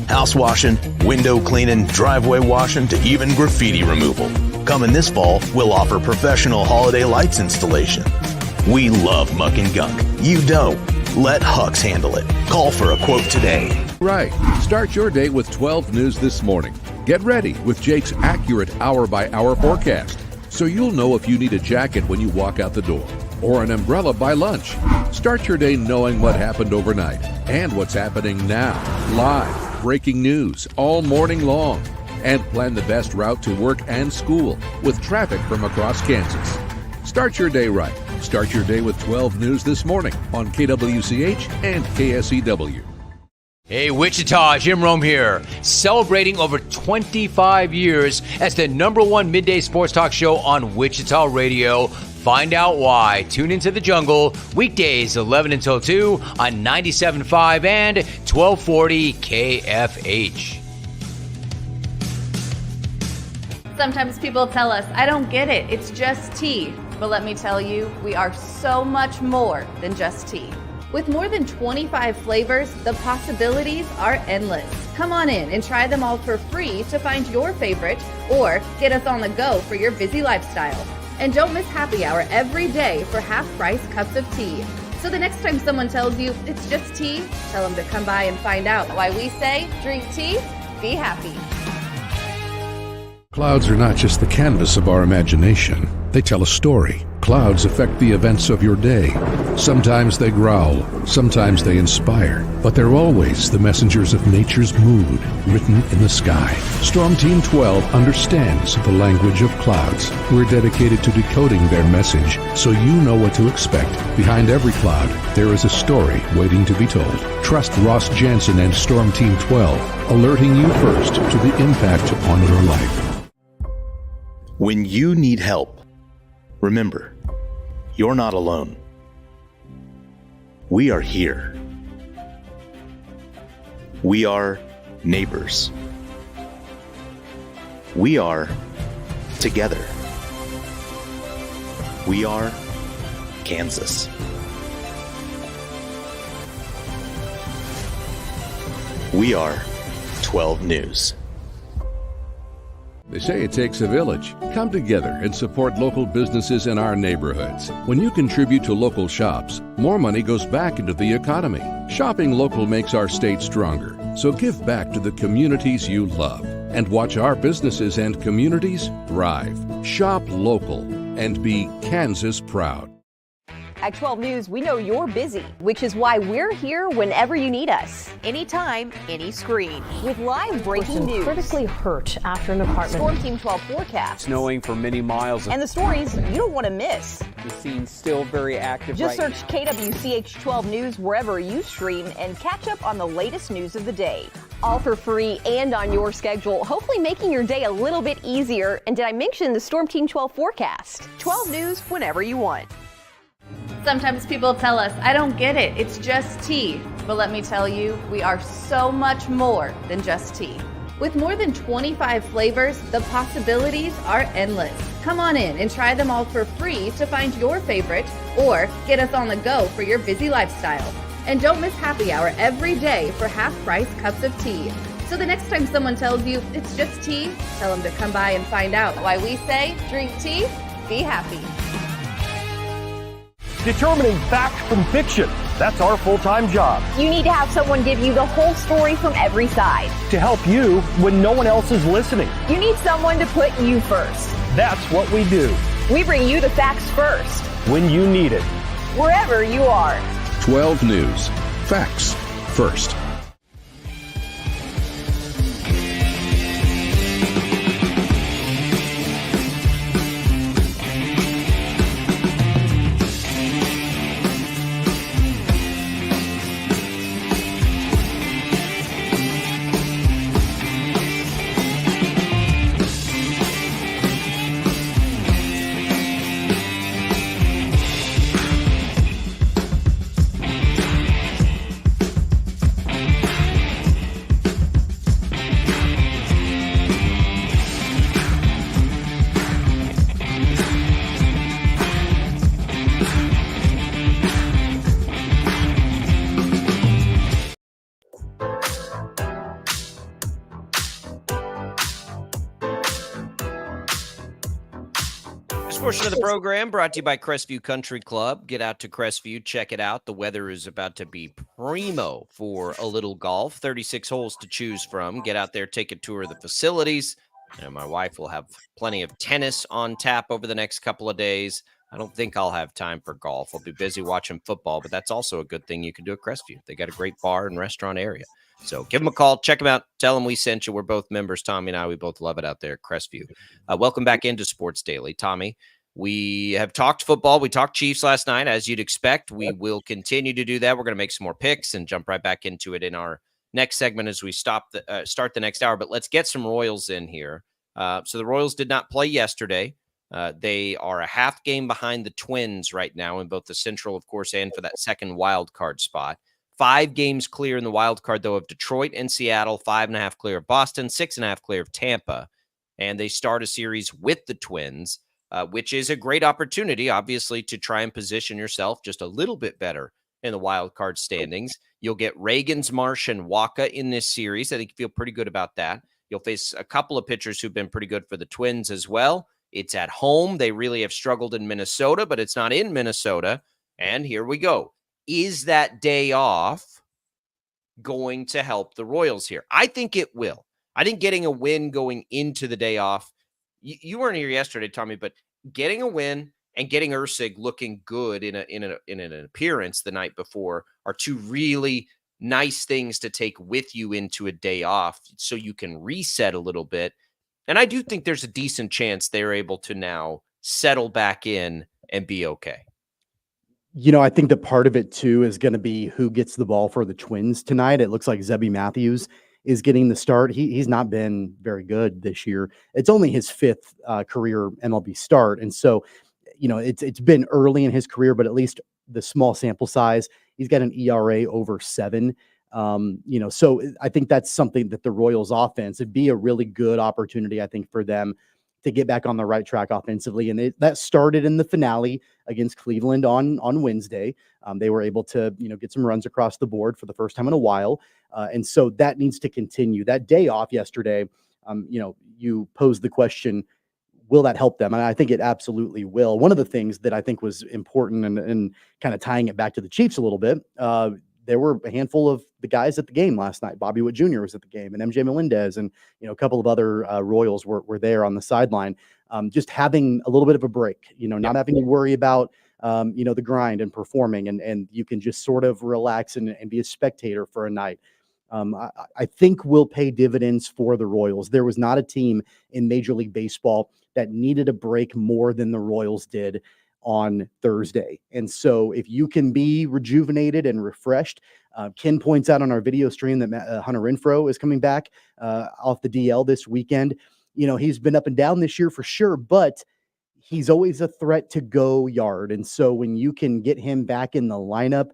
House washing, window cleaning, driveway washing, to even graffiti removal. Coming this fall, we'll offer professional holiday lights installation. We love muck and gunk. You don't. Let Huck's handle it. Call for a quote today. Right. Start your day with 12 News this morning. Get ready with Jake's accurate hour-by-hour forecast, so you'll know if you need a jacket when you walk out the door, or an umbrella by lunch. Start your day knowing what happened overnight and what's happening now. Live, breaking news all morning long. And plan the best route to work and school with traffic from across Kansas. Start your day right. Start your day with 12 News this morning on KWCH and KSEW. Hey, Wichita, Jim Rome here, celebrating over 25 years as the #1 midday sports talk show on Wichita Radio. Find out why. Tune into The Jungle, weekdays 11 until 2 on 97.5 and 1240 KFH. Sometimes people tell us, I don't get it, it's just tea. But let me tell you, we are so much more than just tea. With more than 25 flavors, the possibilities are endless. Come on in and try them all for free to find your favorite, or get us on the go for your busy lifestyle. And don't miss happy hour every day for half-price cups of tea. So the next time someone tells you it's just tea, tell them to come by and find out why we say, drink tea, be happy. Clouds are not just the canvas of our imagination. They tell a story. Clouds affect the events of your day. Sometimes they growl, sometimes they inspire, but they're always the messengers of nature's mood written in the sky. Storm Team 12 understands the language of clouds. We're dedicated to decoding their message so you know what to expect. Behind every cloud, there is a story waiting to be told. Trust Ross Jansen and Storm Team 12, alerting you first to the impact on your life. When you need help, remember, you're not alone. We are here. We are neighbors. We are together. We are Kansas. We are 12 News. They say it takes a village. Come together and support local businesses in our neighborhoods. When you contribute to local shops, more money goes back into the economy. Shopping local makes our state stronger. So give back to the communities you love and watch our businesses and communities thrive. Shop local and be Kansas proud. At 12 News, we know you're busy, which is why we're here whenever you need us. Anytime, any screen. With live breaking news. Critically hurt after an apartment. Storm Team 12 forecast. Snowing for many miles. And the stories you don't want to miss. The scene's still very active. Just search KWCH 12 News wherever you stream and catch up on the latest news of the day. All for free and on your schedule, hopefully making your day a little bit easier. And did I mention the Storm Team 12 forecast? 12 News whenever you want. Sometimes people tell us, I don't get it, it's just tea. But let me tell you, we are so much more than just tea. With more than 25 flavors, the possibilities are endless. Come on in and try them all for free to find your favorite, or get us on the go for your busy lifestyle. And don't miss happy hour every day for half-price cups of tea. So the next time someone tells you it's just tea, tell them to come by and find out why we say, drink tea, be happy. Determining fact from fiction. That's our full-time job. You need to have someone give you the whole story from every side. To help you when no one else is listening. You need someone to put you first. That's what we do. We bring you the facts first. When you need it. Wherever you are. 12 News. Facts first. Portion of the program brought to you by Crestview Country Club. Get out to Crestview, check it out. The weather is about to be primo for a little golf. 36 holes to choose from. Get out there, take a tour of the facilities. And my wife will have plenty of tennis on tap over the next couple of days. I don't think I'll have time for golf. I'll be busy watching football, but that's also a good thing you can do at Crestview. They got a great bar and restaurant area. So give them a call, check them out, tell them we sent you. We're both members, Tommy and I. We both love it out there at Crestview. Welcome back into Sports Daily. Tommy, we have talked football. We talked Chiefs last night, as you'd expect. We will continue to do that. We're going to make some more picks and jump right back into it in our next segment as we start the next hour. But let's get some Royals in here. So the Royals did not play yesterday. They are a half game behind the Twins right now in both the Central, of course, and for that second wild card spot. 5 games clear in the wild card, though, of Detroit and Seattle, 5.5 clear of Boston, 6.5 clear of Tampa. And they start a series with the Twins, which is a great opportunity, obviously, to try and position yourself just a little bit better in the wild card standings. You'll get Reagans, Marsh, and Waka in this series. I think you feel pretty good about that. You'll face a couple of pitchers who've been pretty good for the Twins as well. It's at home. They really have struggled in Minnesota, but it's not in Minnesota. And here we go. Is that day off going to help the Royals here? I think it will. I think getting a win going into the day off, you weren't here yesterday, Tommy, but getting a win and getting Ursig looking good in an appearance the night before are two really nice things to take with you into a day off so you can reset a little bit. And I do think there's a decent chance they're able to now settle back in and be okay. You know, I think that part of it, too, is going to be who gets the ball for the Twins tonight. It looks like Zebby Matthews is getting the start. He's not been very good this year. It's only his 5th career MLB start. And so, you know, it's been early in his career, but at least the small sample size, he's got an ERA over 7. You know, so I think that's something that the Royals offense would be a really good opportunity, I think, for them to get back on the right track offensively. And that started in the finale against Cleveland on Wednesday. They were able to, you know, get some runs across the board for the first time in a while. And so that needs to continue. That day off yesterday, you know, you posed the question, will that help them? And I think it absolutely will. One of the things that I think was important and kind of tying it back to the Chiefs a little bit, there were a handful of the guys at the game last night. Bobby Witt Jr. was at the game, and MJ Melendez, and you know, a couple of other Royals were there on the sideline. Just having a little bit of a break, you know, not having to worry about you know, the grind and performing, and you can just sort of relax and be a spectator for a night. I think will pay dividends for the Royals. There was not a team in Major League Baseball that needed a break more than the Royals did on Thursday. And so if you can be rejuvenated and refreshed, Ken points out on our video stream that Hunter Renfroe is coming back off the DL this weekend. You know, he's been up and down this year for sure, but he's always a threat to go yard. And so when you can get him back in the lineup,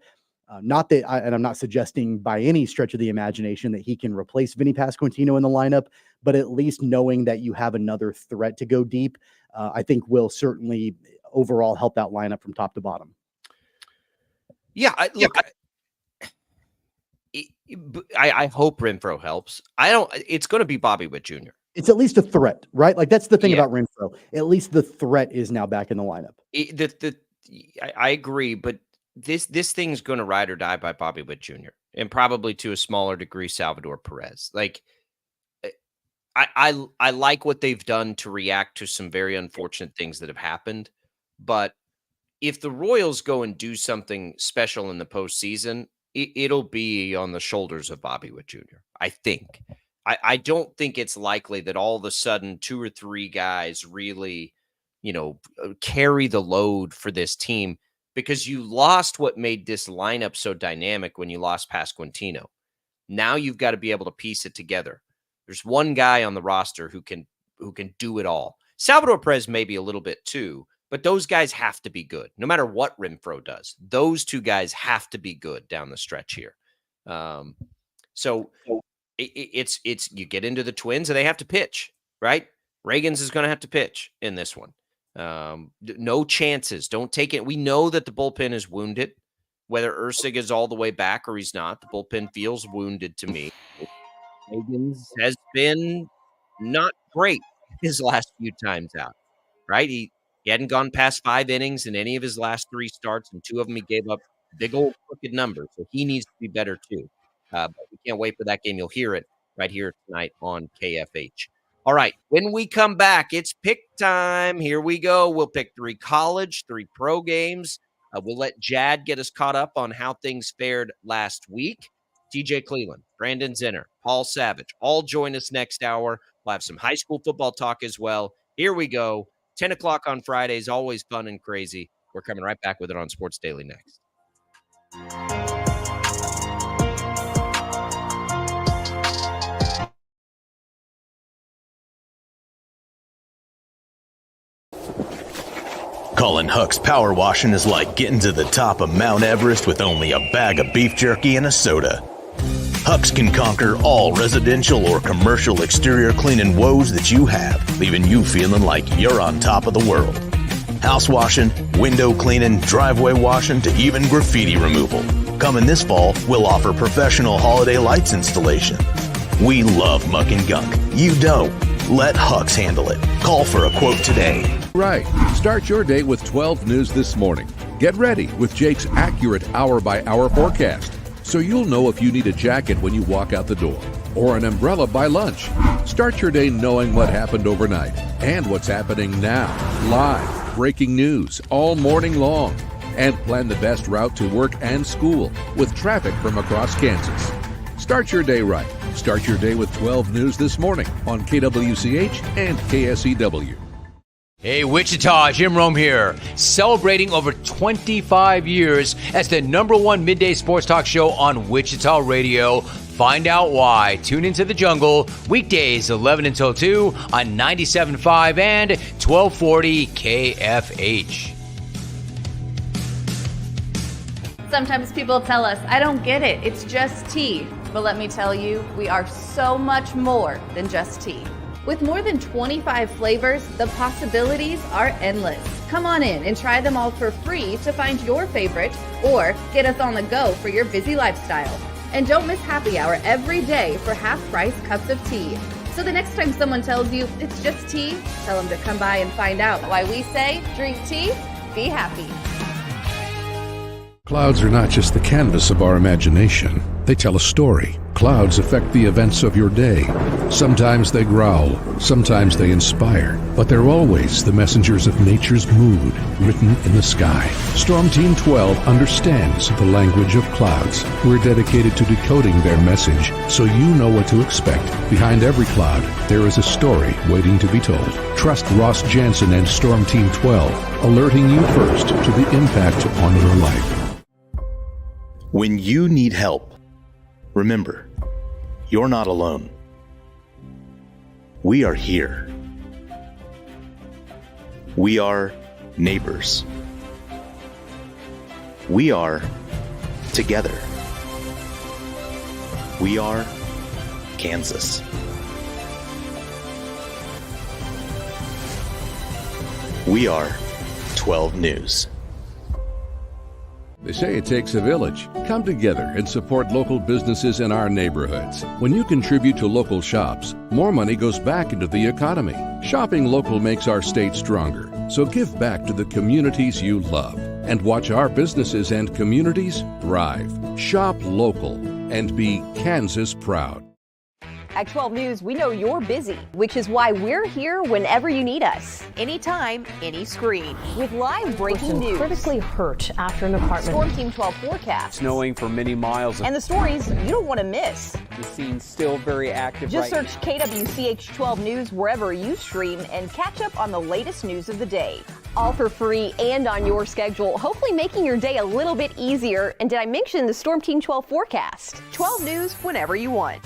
not that, and I'm not suggesting by any stretch of the imagination that he can replace Vinny Pasquantino in the lineup, but at least knowing that you have another threat to go deep, I think will certainly overall help that lineup from top to bottom. Yeah, I hope Renfroe helps. It's going to be Bobby Witt Jr. It's at least a threat, right? Like that's the thing about Renfroe. At least the threat is now back in the lineup. I agree, but this thing's going to ride or die by Bobby Witt Jr. and probably to a smaller degree Salvador Perez. Like, I like what they've done to react to some very unfortunate things that have happened, but if the Royals go and do something special in the postseason, it'll be on the shoulders of Bobby Witt Jr. I think. I don't think it's likely that all of a sudden 2 or 3 guys really, carry the load for this team, because you lost what made this lineup so dynamic when you lost Pasquantino. Now you've got to be able to piece it together. There's one guy on the roster who can do it all. Salvador Perez maybe a little bit too, but those guys have to be good. No matter what Renfroe does, those 2 guys have to be good down the stretch here. So it's you get into the Twins and they have to pitch, right? Ragans is going to have to pitch in this one. No chances. Don't take it. We know that the bullpen is wounded. Whether Ursig is all the way back or he's not, the bullpen feels wounded to me. Ragans has been not great his last few times out, right? He hadn't gone past 5 innings in any of his last 3 starts, and 2 of them he gave up big old crooked numbers. So he needs to be better too. But we can't wait for that game. You'll hear it right here tonight on KFH. All right, when we come back, it's pick time. Here we go. We'll pick 3 college, 3 pro games. We'll let Jad get us caught up on how things fared last week. TJ Cleveland, Brandon Zinner, Paul Savage, all join us next hour. We'll have some high school football talk as well. Here we go. 10 o'clock on Fridays, always fun and crazy. We're coming right back with it on Sports Daily next. Colin Huck's power washing is like getting to the top of Mount Everest with only a bag of beef jerky and a soda. Hucks can conquer all residential or commercial exterior cleaning woes that you have, leaving you feeling like you're on top of the world. House washing, window cleaning, driveway washing, to even graffiti removal. Coming this fall, we'll offer professional holiday lights installation. We love muck and gunk. You don't. Let Hucks handle it. Call for a quote today. Right. Start your day with 12 News this morning. Get ready with Jake's accurate hour-by-hour forecast, so you'll know if you need a jacket when you walk out the door, or an umbrella by lunch. Start your day knowing what happened overnight and what's happening now. Live, breaking news all morning long. And plan the best route to work and school with traffic from across Kansas. Start your day right. Start your day with 12 News this morning on KWCH and KSEW. Hey, Wichita, Jim Rome here, celebrating over 25 years as the #1 midday sports talk show on Wichita Radio. Find out why. Tune into The Jungle, weekdays 11 until 2 on 97.5 and 1240 KFH. Sometimes people tell us, I don't get it, it's just tea. But let me tell you, we are so much more than just tea. With more than 25 flavors, the possibilities are endless. Come on in and try them all for free to find your favorite, or get us on the go for your busy lifestyle. And don't miss happy hour every day for half-price cups of tea. So the next time someone tells you it's just tea, tell them to come by and find out why we say, drink tea, be happy. Clouds are not just the canvas of our imagination. They tell a story. Clouds affect the events of your day. Sometimes they growl, sometimes they inspire, but they're always the messengers of nature's mood written in the sky. Storm Team 12 understands the language of clouds. We're dedicated to decoding their message so you know what to expect. Behind every cloud, there is a story waiting to be told. Trust Ross Jansen and Storm Team 12, alerting you first to the impact on your life. When you need help, remember, you're not alone. We are here. We are neighbors. We are together. We are Kansas. We are 12 News. They say it takes a village. Come together and support local businesses in our neighborhoods. When you contribute to local shops, more money goes back into the economy. Shopping local makes our state stronger. So give back to the communities you love. and watch our businesses and communities thrive. Shop local and be Kansas proud. At 12 News, we know you're busy, which is why we're here whenever you need us. Anytime, any screen. With live breaking news. Critically hurt after an apartment. Storm Team 12 forecast. Snowing for many miles. And the stories you don't want to miss. The scene's still very active. Just search KWCH 12 News wherever you stream and catch up on the latest news of the day. All for free and on your schedule, hopefully making your day a little bit easier. And did I mention the Storm Team 12 forecast? 12 News whenever you want.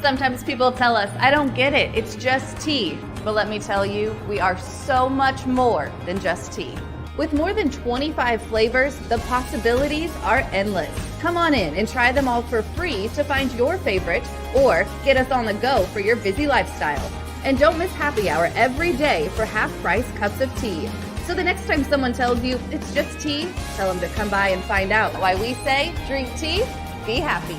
Sometimes people tell us, I don't get it, it's just tea. But let me tell you, we are so much more than just tea. With more than 25 flavors, the possibilities are endless. Come on in and try them all for free to find your favorite or get us on the go for your busy lifestyle. And don't miss happy hour every day for half-price cups of tea. So the next time someone tells you it's just tea, tell them to come by and find out why we say drink tea, be happy.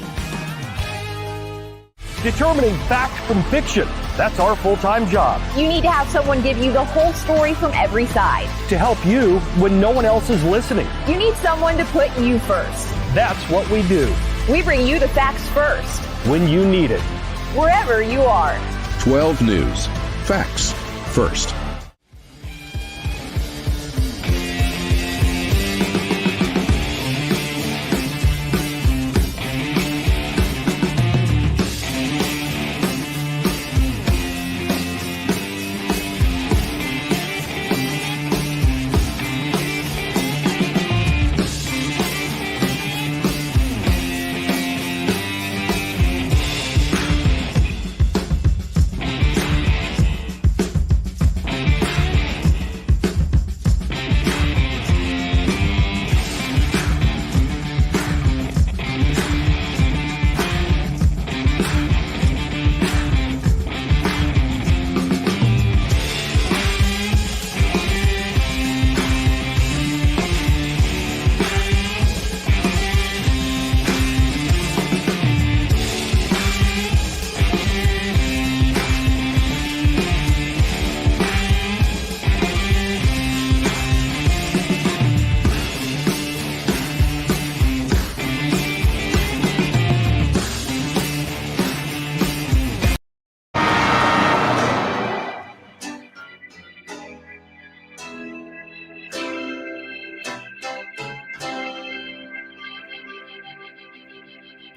Determining fact from fiction. That's our full-time job. You need to have someone give you the whole story from every side. To help you when no one else is listening. You need someone to put you first. That's what we do. We bring you the facts first. When you need it. Wherever you are. 12 News. Facts first.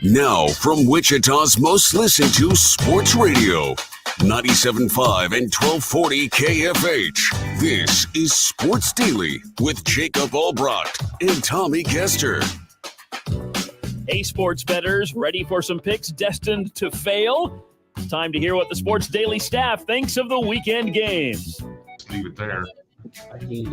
Now, from Wichita's most listened to sports radio, 97.5 and 1240 KFH. This is Sports Daily with Jacob Albrocht and Tommy Kester. Hey, sports bettors, ready for some picks destined to fail? It's time to hear what the Sports Daily staff thinks of the weekend games. Leave it there. Okay.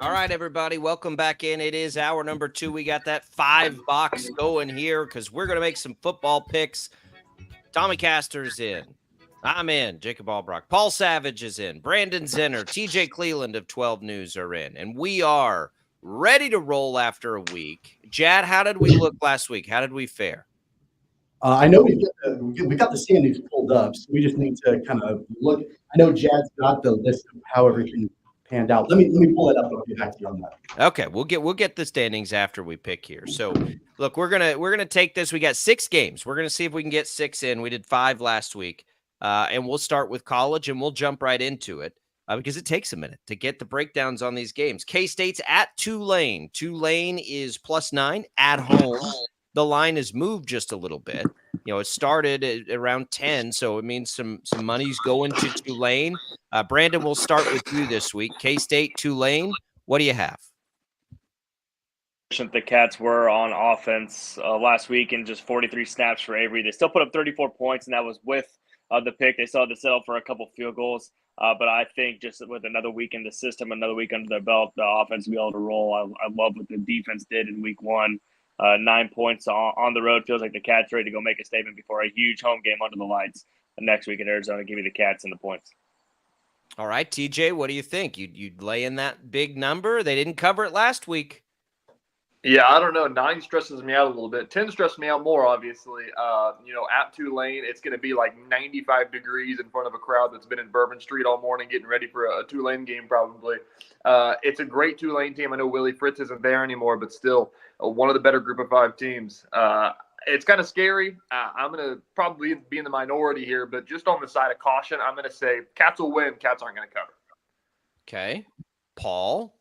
All right, everybody, welcome back in. It is hour number 2. We got that 5-box going here because we're going to make some football picks. Tommy Caster's in. I'm in. Jacob Albrocht. Paul Savage is in. Brandon Zenner, TJ Cleland of 12 News are in. And we are ready to roll after a week. Jad, how did we look last week? How did we fare? I know we got the standings pulled up, so we just need to kind of look. I know Jad's got the list of how everything panned out. Let me pull it up and I'll get back to you on that. Okay, we'll get the standings after we pick here. So, look, we're gonna take this. We got 6 games. We're gonna see if we can get 6 in. We did 5 last week, and we'll start with college, and we'll jump right into it because it takes a minute to get the breakdowns on these games. K-State's at Tulane. Tulane is +9 at home. The line has moved just a little bit. You know, it started at around 10, so it means some money's going to Tulane. Brandon, we'll start with you this week. K-State, Tulane, what do you have? The Cats were on offense last week and just 43 snaps for Avery. They still put up 34 points, and that was with the pick. They still had to settle for a couple field goals. But I think just with another week in the system, another week under their belt, the offense will be able to roll. I love what the defense did in week 1. 9 points on the road. Feels like the Cats ready to go make a statement before a huge home game under the lights next week in Arizona. Give me the Cats and the points. All right, TJ, what do you think? You'd lay in that big number? They didn't cover it last week. Yeah, I don't know. 9 stresses me out a little bit. 10 stresses me out more, obviously. At Tulane, it's going to be like 95 degrees in front of a crowd that's been in Bourbon Street all morning getting ready for a Tulane game probably. It's a great Tulane team. I know Willie Fritz isn't there anymore, but still one of the better Group of 5 teams. It's kind of scary. I'm going to probably be in the minority here, but just on the side of caution, I'm going to say Cats will win. Cats aren't going to cover. Okay. Paul,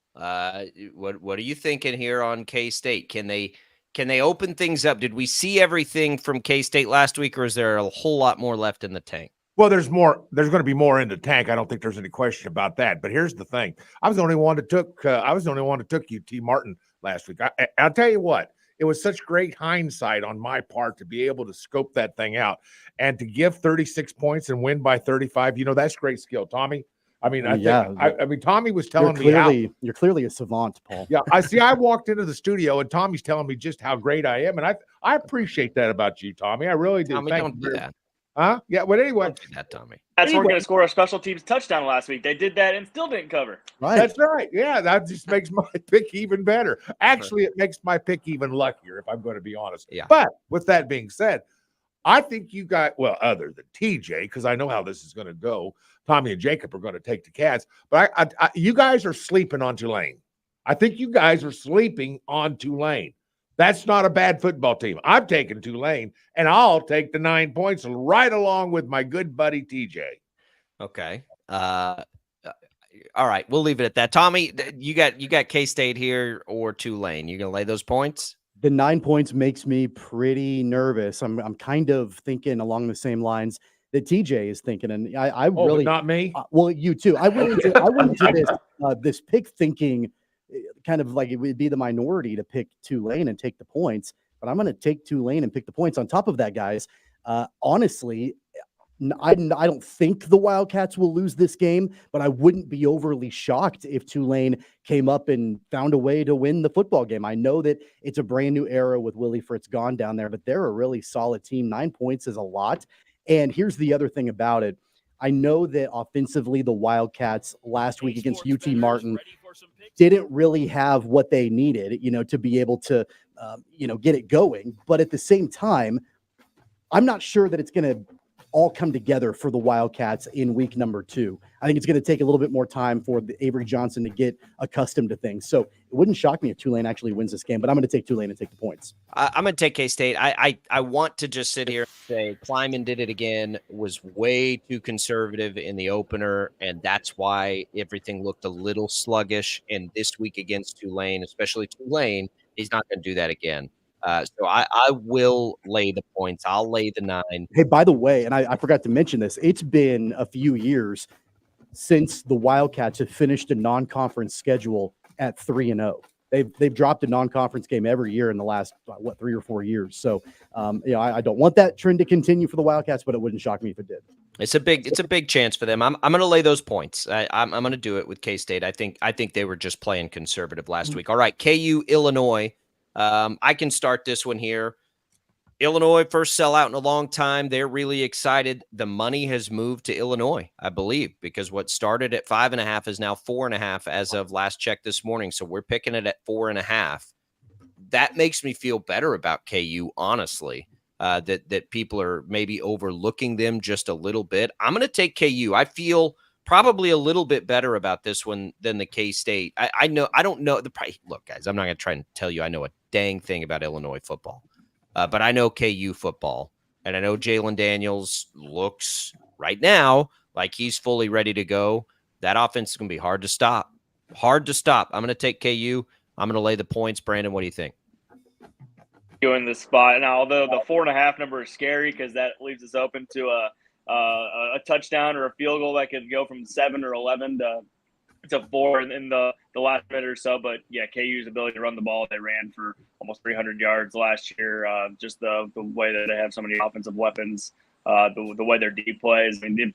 what are you thinking here on K-State? Can they open things up? Did we see everything from K-State last week, or is there a whole lot more left in the tank? Well, there's more. There's going to be more in the tank. I don't think there's any question about that. But here's the thing: I was the only one that took. I was the only one that took UT Martin last week. I'll tell you what. It was such great hindsight on my part to be able to scope that thing out and to give 36 points and win by 35. That's great skill, Tommy. I mean, Tommy was telling me you're clearly a savant, Paul. Yeah, I walked into the studio and Tommy's telling me just how great I am, and I appreciate that about you, Tommy. I really do. Tommy, don't do that. Huh? Yeah. But anyway, don't do that, Tommy. That's we're going to score a special teams touchdown last week. They did that and still didn't cover. Right. That's right. Yeah, that just makes my pick even better. Actually, it makes my pick even luckier, if I'm going to be honest. Yeah. But with that being said, I think you got, well, other than TJ, because I know how this is going to go. Tommy and Jacob are going to take the Cats, but you guys are sleeping on Tulane. I think you guys are sleeping on Tulane. That's not a bad football team. I'm taking Tulane, and I'll take the 9 points right along with my good buddy TJ. Okay. All right, we'll leave it at that. Tommy, you got K-State here or Tulane. You gonna lay those points? The 9 points makes me pretty nervous. I'm kind of thinking along the same lines that TJ is thinking, and I really not me. Well, you too. I went into this pick thinking kind of like it would be the minority to pick Tulane and take the points, but I'm going to take Tulane and pick the points. On top of that, guys, honestly, I don't think the Wildcats will lose this game, but I wouldn't be overly shocked if Tulane came up and found a way to win the football game. I know that it's a brand new era with Willie Fritz gone down there, but they're a really solid team. 9 points is a lot. And here's the other thing about it. I know that offensively, the Wildcats last week against UT Martin didn't really have what they needed, to be able to, get it going. But at the same time, I'm not sure that it's going to all come together for the Wildcats in week number 2. I think it's going to take a little bit more time for Avery Johnson to get accustomed to things. So it wouldn't shock me if Tulane actually wins this game, but I'm going to take Tulane and take the points. I'm going to take K-State. I want to just sit here and say Kleiman did it again, was way too conservative in the opener, and that's why everything looked a little sluggish. And this week against Tulane, especially Tulane, he's not going to do that again. So I will lay the points. I'll lay the 9. Hey, by the way, and I forgot to mention this, it's been a few years since the Wildcats have finished a non-conference schedule at 3-0. They've dropped a non-conference game every year in the last 3 or 4 years. So I don't want that trend to continue for the Wildcats, but it wouldn't shock me if it did. It's a big chance for them. I'm going to lay those points. I'm going to do it with K-State. I think they were just playing conservative last week. All right, KU Illinois. I can start this one here. Illinois, first sellout in a long time. They're really excited. The money has moved to Illinois, I believe, because what started at 5.5 is now 4.5 as of last check this morning. So we're picking it at 4.5. That makes me feel better about KU, honestly, that people are maybe overlooking them just a little bit. I'm going to take KU. I feel probably a little bit better about this one than the K-State. I don't know. Look, guys, I'm not going to try and tell you I know a dang thing about Illinois football. But I know KU football, and I know Jalen Daniels looks right now like he's fully ready to go. That offense is going to be hard to stop. I'm going to take KU. I'm going to lay the points. Brandon, what do you think? In this spot now, although the 4.5 number is scary because that leaves us open to a touchdown or a field goal that could go from 7 or 11 to 4 in the last minute or so. But yeah, KU's ability to run the ball, they ran for almost 300 yards last year. Just the way that they have so many offensive weapons, the way their deep plays. I mean,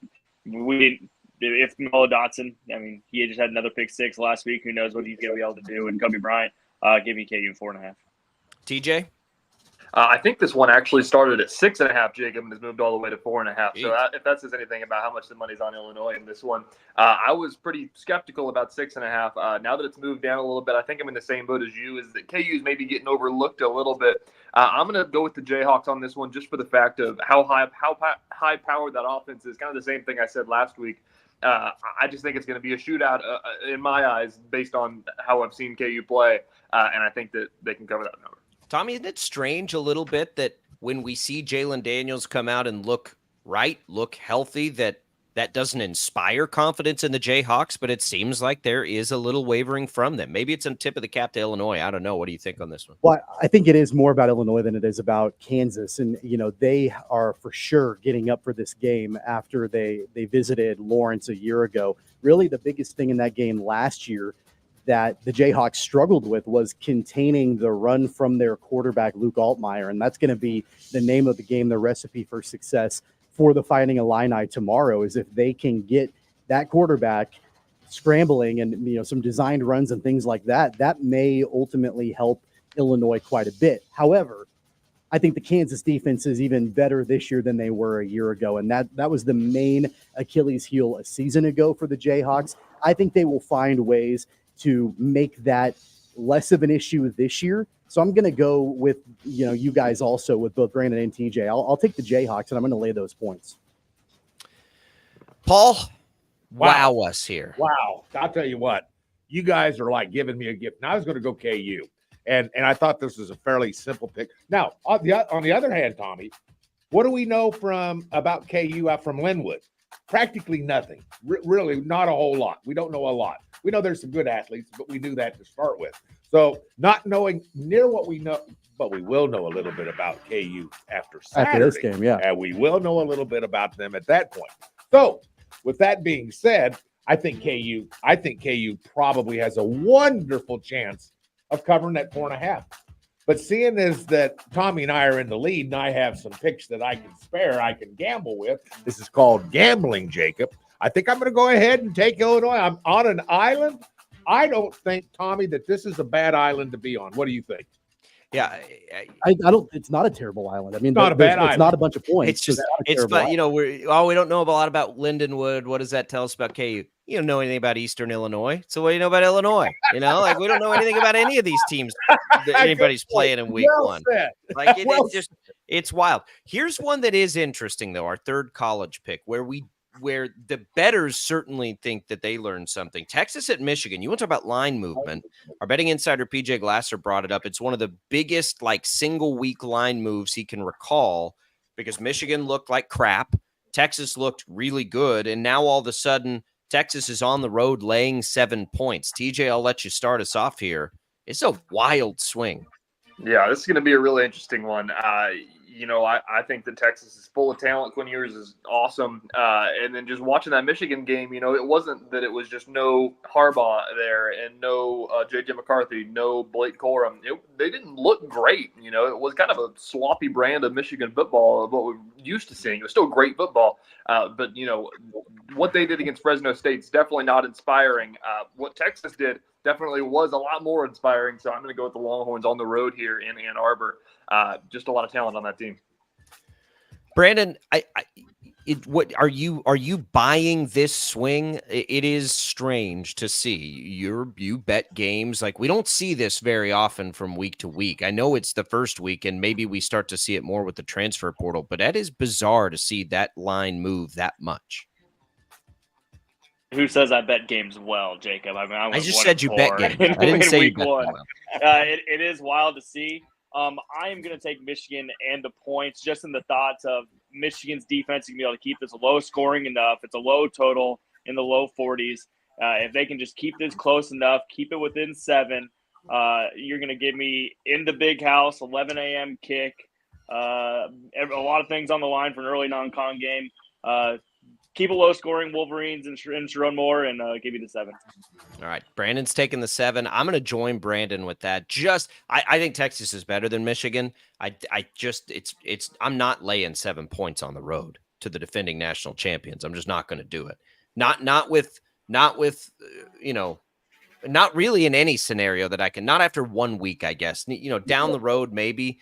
if Noah Dotson, I mean, he just had another pick 6 last week. Who knows what he's going to be able to do? And Kobe Bryant, give me KU 4.5. TJ? I think this one actually started at 6.5, Jacob, and has moved all the way to 4.5. So if that says anything about how much the money's on Illinois in this one, I was pretty skeptical about 6.5. Now that it's moved down a little bit, I think I'm in the same boat as you, is that KU's maybe getting overlooked a little bit. I'm going to go with the Jayhawks on this one just for the fact of how high-powered that offense is. Kind of the same thing I said last week. I just think it's going to be a shootout in my eyes based on how I've seen KU play, and I think that they can cover that number. Tommy, isn't it strange a little bit that when we see Jalen Daniels come out and look healthy, that doesn't inspire confidence in the Jayhawks, but it seems like there is a little wavering from them. Maybe it's a tip of the cap to Illinois. I don't know. What do you think on this one? Well, I think it is more about Illinois than it is about Kansas. And, they are for sure getting up for this game after they visited Lawrence a year ago. Really, the biggest thing in that game last year that the Jayhawks struggled with was containing the run from their quarterback, Luke Altmaier. And that's going to be the name of the game, the recipe for success for the Fighting Illini tomorrow, is if they can get that quarterback scrambling and, some designed runs and things like that, that may ultimately help Illinois quite a bit. However, I think the Kansas defense is even better this year than they were a year ago. And that was the main Achilles heel a season ago for the Jayhawks. I think they will find ways to make that less of an issue this year. So I'm going to go with, you guys also with both Brandon and TJ. I'll take the Jayhawks, and I'm going to lay those points. Paul, wow us here. Wow. I'll tell you what, you guys are like giving me a gift. Now I was going to go KU, and I thought this was a fairly simple pick. Now, on the other hand, Tommy, what do we know about KU out from Linwood? Practically nothing. Really not a whole lot. We don't know a lot. We know there's some good athletes, but we knew that to start with. So not knowing near what we know, but we will know a little bit about KU after Saturday. After this game, yeah. And we will know a little bit about them at that point. So with that being said, I think KU probably has a wonderful chance of covering that 4.5. But seeing as that Tommy and I are in the lead and I have some picks that I can spare, I can gamble with. This is called gambling, Jacob. I think I'm going to go ahead and take Illinois. I'm on an island. I don't think, Tommy, that this is a bad island to be on. What do you think? Yeah, I don't. It's not a terrible island. I mean, not a bad island. It's not a bunch of points. It's just, but we don't know a lot about Lindenwood. What does that tell us about KU? You don't know anything about Eastern Illinois. So what do you know about Illinois? We don't know anything about any of these teams that anybody's playing in week one. Like it's wild. Here's one that is interesting though. Our third college pick where the bettors certainly think that they learned something. Texas at Michigan. You want to talk about line movement. Our betting insider, PJ Glasser, brought it up. It's one of the biggest single week line moves he can recall because Michigan looked like crap. Texas looked really good. And now all of a sudden, Texas is on the road laying 7 points. TJ, I'll let you start us off here. It's a wild swing. Yeah, this is going to be a really interesting one. I think that Texas is full of talent. Quinn Ewers is awesome. And then just watching that Michigan game, it wasn't that it was just no Harbaugh there and no J.J. McCarthy, no Blake Corum. They didn't look great. It was kind of a sloppy brand of Michigan football of what we're used to seeing. It was still great football. But what they did against Fresno State is definitely not inspiring. What Texas did definitely was a lot more inspiring. So I'm going to go with the Longhorns on the road here in Ann Arbor. Just a lot of talent on that team. Brandon, what are you buying this swing? It is strange to see. You bet games like we don't see this very often from week to week. I know it's the first week, and maybe we start to see it more with the transfer portal, but that is bizarre to see that line move that much. Who says I bet games well, Jacob? I just said you bet games. I didn't say you bet well. It is wild to see. I am going to take Michigan and the points just in the thoughts of Michigan's defense can be able to keep this low scoring enough. It's a low total in the low 40s. If they can just keep this close enough, keep it within 7, you're going to give me in the big house, 11 a.m. kick, a lot of things on the line for an early non-con game. Keep it low scoring, Wolverines and Sharon Moore, and give you the 7. All right. Brandon's taking the 7. I'm going to join Brandon with that. I think Texas is better than Michigan. I'm not laying 7 points on the road to the defending national champions. I'm just not going to do it. Not really in any scenario that I can, not after 1 week, I guess, down the road, maybe.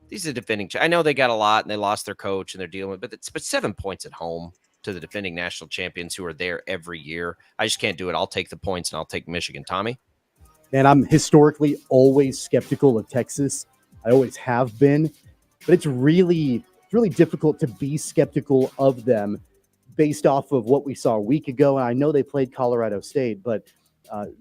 these are defending. I know they got a lot and they lost their coach and they're dealing with, but 7 points at home to the defending national champions who are there every year. I just can't do it. I'll take the points and I'll take Michigan. Tommy? And I'm historically always skeptical of Texas. I always have been, but it's really difficult to be skeptical of them based off of what we saw a week ago. And I know they played Colorado State, but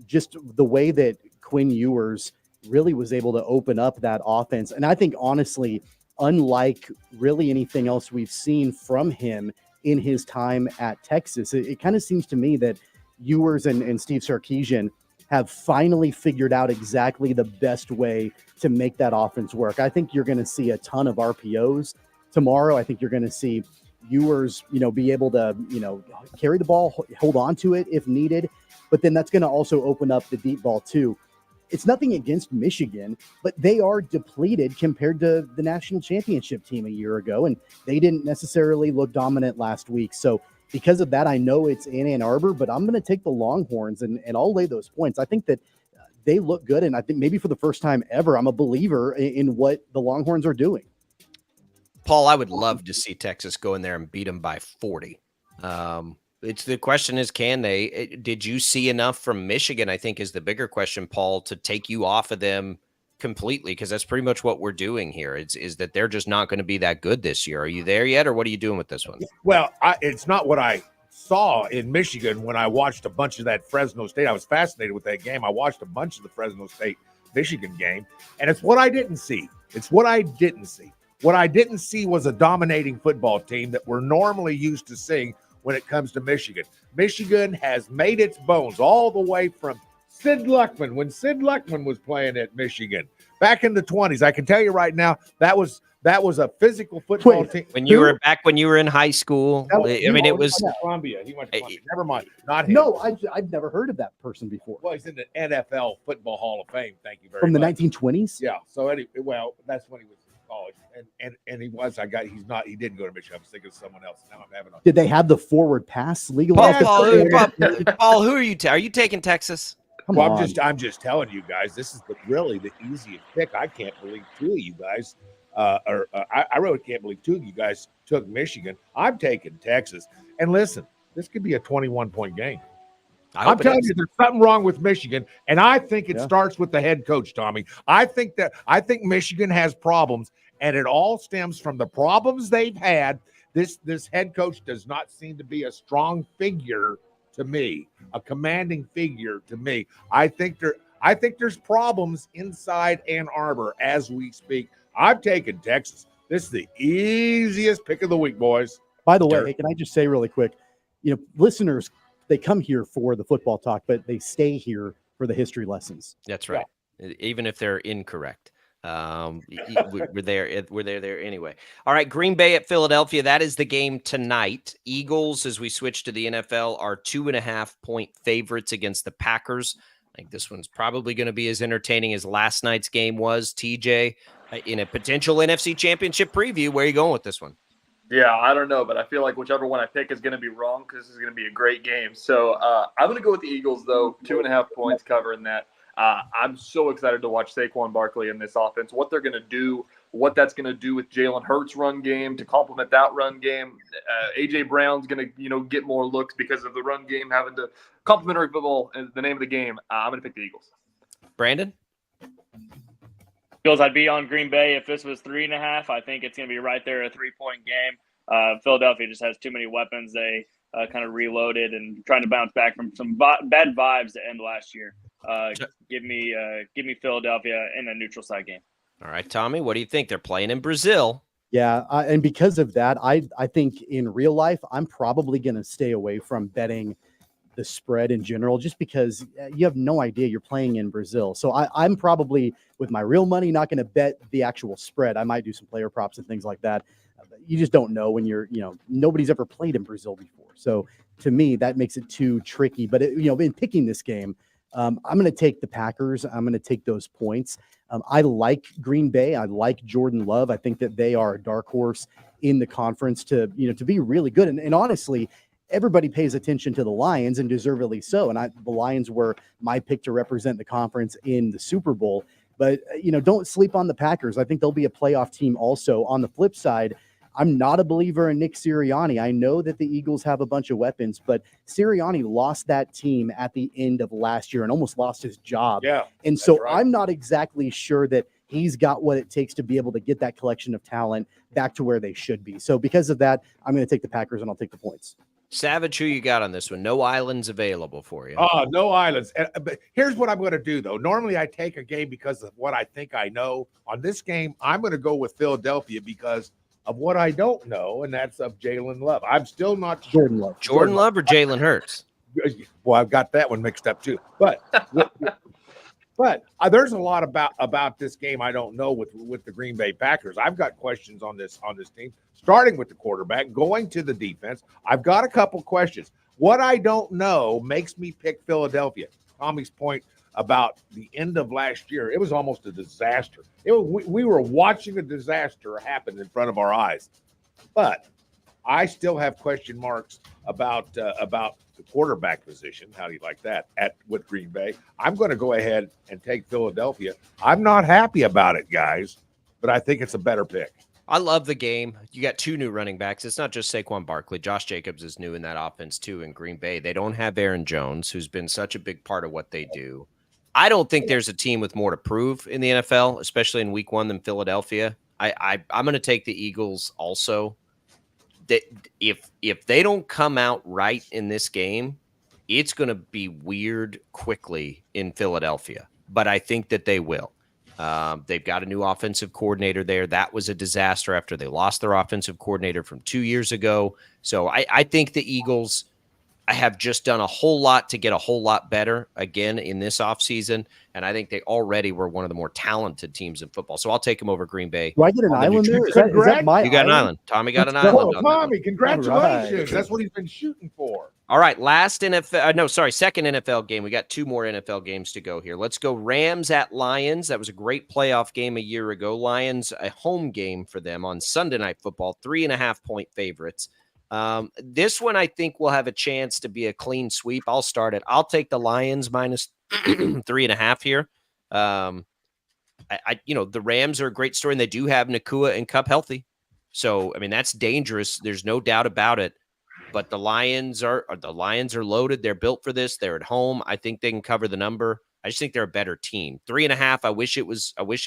just the way that Quinn Ewers really was able to open up that offense. And I think, honestly, unlike really anything else we've seen from him in his time at Texas, it kind of seems to me that Ewers and Steve Sarkisian have finally figured out exactly the best way to make that offense work. I think you're going to see a ton of RPOs tomorrow. I think you're going to see Ewers, be able to, carry the ball, hold on to it if needed. But then that's going to also open up the deep ball too. It's nothing against Michigan, but they are depleted compared to the national championship team a year ago, and they didn't necessarily look dominant last week. So because of that, I know it's in Ann Arbor, but I'm going to take the Longhorns, and I'll lay those points. I think that they look good, and I think maybe for the first time ever, I'm a believer in what the Longhorns are doing. Paul, I would love to see Texas go in there and beat them by 40. It's the question is, can they? Did you see enough from Michigan, I think is the bigger question, Paul, to take you off of them completely? Because that's pretty much what we're doing here. Is that they're just not going to be that good this year. Are you there yet, or what are you doing with this one? Well, it's not what I saw in Michigan when I watched a bunch of that Fresno State. I was fascinated with that game. I watched a bunch of the Fresno State-Michigan game, and it's what I didn't see. What I didn't see was a dominating football team that we're normally used to seeing when it comes to Michigan. Michigan has made its bones all the way from Sid Luckman, when Sid Luckman was playing at Michigan back in the 20s. I can tell you right now, that was a physical football team. When you were in high school, it was Columbia. He went to Columbia. Never mind, not him. No, I've never heard of that person before. Well, he's in the NFL Football Hall of Fame. Thank you very much. From the much. 1920s. Yeah. So anyway, that's when he was in college, and he was. He didn't go to Michigan. I was thinking of someone else. Now I'm having. Did they have the forward pass legalized? Paul, who are you? Are you taking Texas? I'm just telling you guys. This is really the easiest pick. I can't believe two of you guys. I really can't believe two of you guys took Michigan. I'm taking Texas. And listen, this could be a 21-point game. I'm telling you, there's something wrong with Michigan, and I think it starts with the head coach, Tommy. I think Michigan has problems, and it all stems from the problems they've had. This head coach does not seem to be a strong figure to me, a commanding figure to me. I think there's problems inside Ann Arbor as we speak. I've taken Texas. This is the easiest pick of the week, boys. By the way, can I just say really quick, listeners, they come here for the football talk, but they stay here for the history lessons. That's right. Yeah. Even if they're incorrect. We're there anyway. All right, Green Bay at Philadelphia. That is the game tonight. Eagles, as we switch to the NFL, are 2.5-point favorites against the Packers. I think this one's probably going to be as entertaining as last night's game was. TJ, in a potential NFC Championship preview, where are you going with this one? Yeah, I don't know, but I feel like whichever one I pick is going to be wrong because this is going to be a great game. So I'm going to go with the Eagles, though. 2.5 points covering that. I'm so excited to watch Saquon Barkley in this offense, what they're going to do, what that's going to do with Jalen Hurts' run game to complement that run game. A.J. Brown's going to, get more looks because of the run game, having to complementary football is the name of the game. I'm going to pick the Eagles. Brandon? I'd be on Green Bay if this was 3.5. I think it's going to be right there, a 3-point game. Philadelphia just has too many weapons. They kind of reloaded and trying to bounce back from some bad vibes to end last year. Give me Philadelphia in a neutral side game. All right, Tommy, what do you think? They're playing in Brazil. Yeah, and because of that, I think in real life, I'm probably going to stay away from betting the spread in general, just because you have no idea you're playing in Brazil. So I'm probably, with my real money, not going to bet the actual spread. I might do some player props and things like that. You just don't know when nobody's ever played in Brazil before. So to me, that makes it too tricky. But in picking this game, I'm going to take the Packers. I'm going to take those points. I like Green Bay. I like Jordan Love. I think that they are a dark horse in the conference to be really good. And honestly, everybody pays attention to the Lions, and deservedly so. And the Lions were my pick to represent the conference in the Super Bowl. But, don't sleep on the Packers. I think they'll be a playoff team also. On the flip side, I'm not a believer in Nick Sirianni. I know that the Eagles have a bunch of weapons, but Sirianni lost that team at the end of last year and almost lost his job. Yeah. And so I'm not exactly sure that he's got what it takes to be able to get that collection of talent back to where they should be. So because of that, I'm going to take the Packers and I'll take the points. Savage, who you got on this one? No islands available for you. Oh, no islands. But here's what I'm going to do, though. Normally, I take a game because of what I think I know. On this game, I'm going to go with Philadelphia because of what I don't know, and that's of Jalen Love. I'm still not sure. Jordan Love or Jalen Hurts? Well, I've got that one mixed up too. But there's a lot about this game I don't know with the Green Bay Packers. I've got questions on this team, starting with the quarterback, going to the defense. I've got a couple questions. What I don't know makes me pick Philadelphia. Tommy's point about the end of last year, it was almost a disaster. We were watching a disaster happen in front of our eyes. But I still have question marks about the quarterback position. How do you like that with Green Bay? I'm going to go ahead and take Philadelphia. I'm not happy about it, guys, but I think it's a better pick. I love the game. You got two new running backs. It's not just Saquon Barkley. Josh Jacobs is new in that offense too in Green Bay. They don't have Aaron Jones, who's been such a big part of what they do. I don't think there's a team with more to prove in the NFL, especially in week 1 than Philadelphia. I'm going to take the Eagles also. If they don't come out right in this game, it's going to be weird quickly in Philadelphia. But I think that they will. They've got a new offensive coordinator there. That was a disaster after they lost their offensive coordinator from 2 years ago. So I think the Eagles have just done a whole lot to get a whole lot better again in this offseason. And I think they already were one of the more talented teams in football. So I'll take them over Green Bay. Do I get an island there? Is that my You got an island. Tommy got an island. Oh, Tommy, congratulations. Right. That's what he's been shooting for. All right, second NFL game. We got 2 more NFL games to go here. Let's go Rams at Lions. That was a great playoff game a year ago. Lions, a home game for them on Sunday Night Football, 3.5-point favorites. This one I think will have a chance to be a clean sweep. I'll start it. I'll take the Lions minus 3.5 here. The Rams are a great story, and they do have Nakua and Kupp healthy. So, I mean, that's dangerous. There's no doubt about it. But the Lions are loaded. They're built for this. They're at home. I think they can cover the number. I just think they're a better team. 3.5. I wish it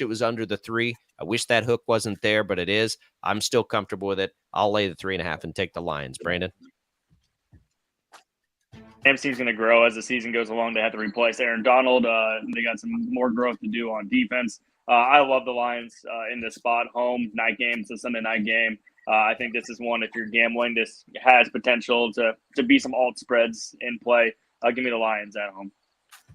was under the 3. I wish that hook wasn't there, but it is. I'm still comfortable with it. I'll lay the 3.5 and take the Lions. Brandon? AMC's going to grow as the season goes along. They have to replace Aaron Donald. They got some more growth to do on defense. I love the Lions in this spot. Home, night game. It's a Sunday night game. I think this is one, if you're gambling, this has potential to be some alt spreads in play. Give me the Lions at home.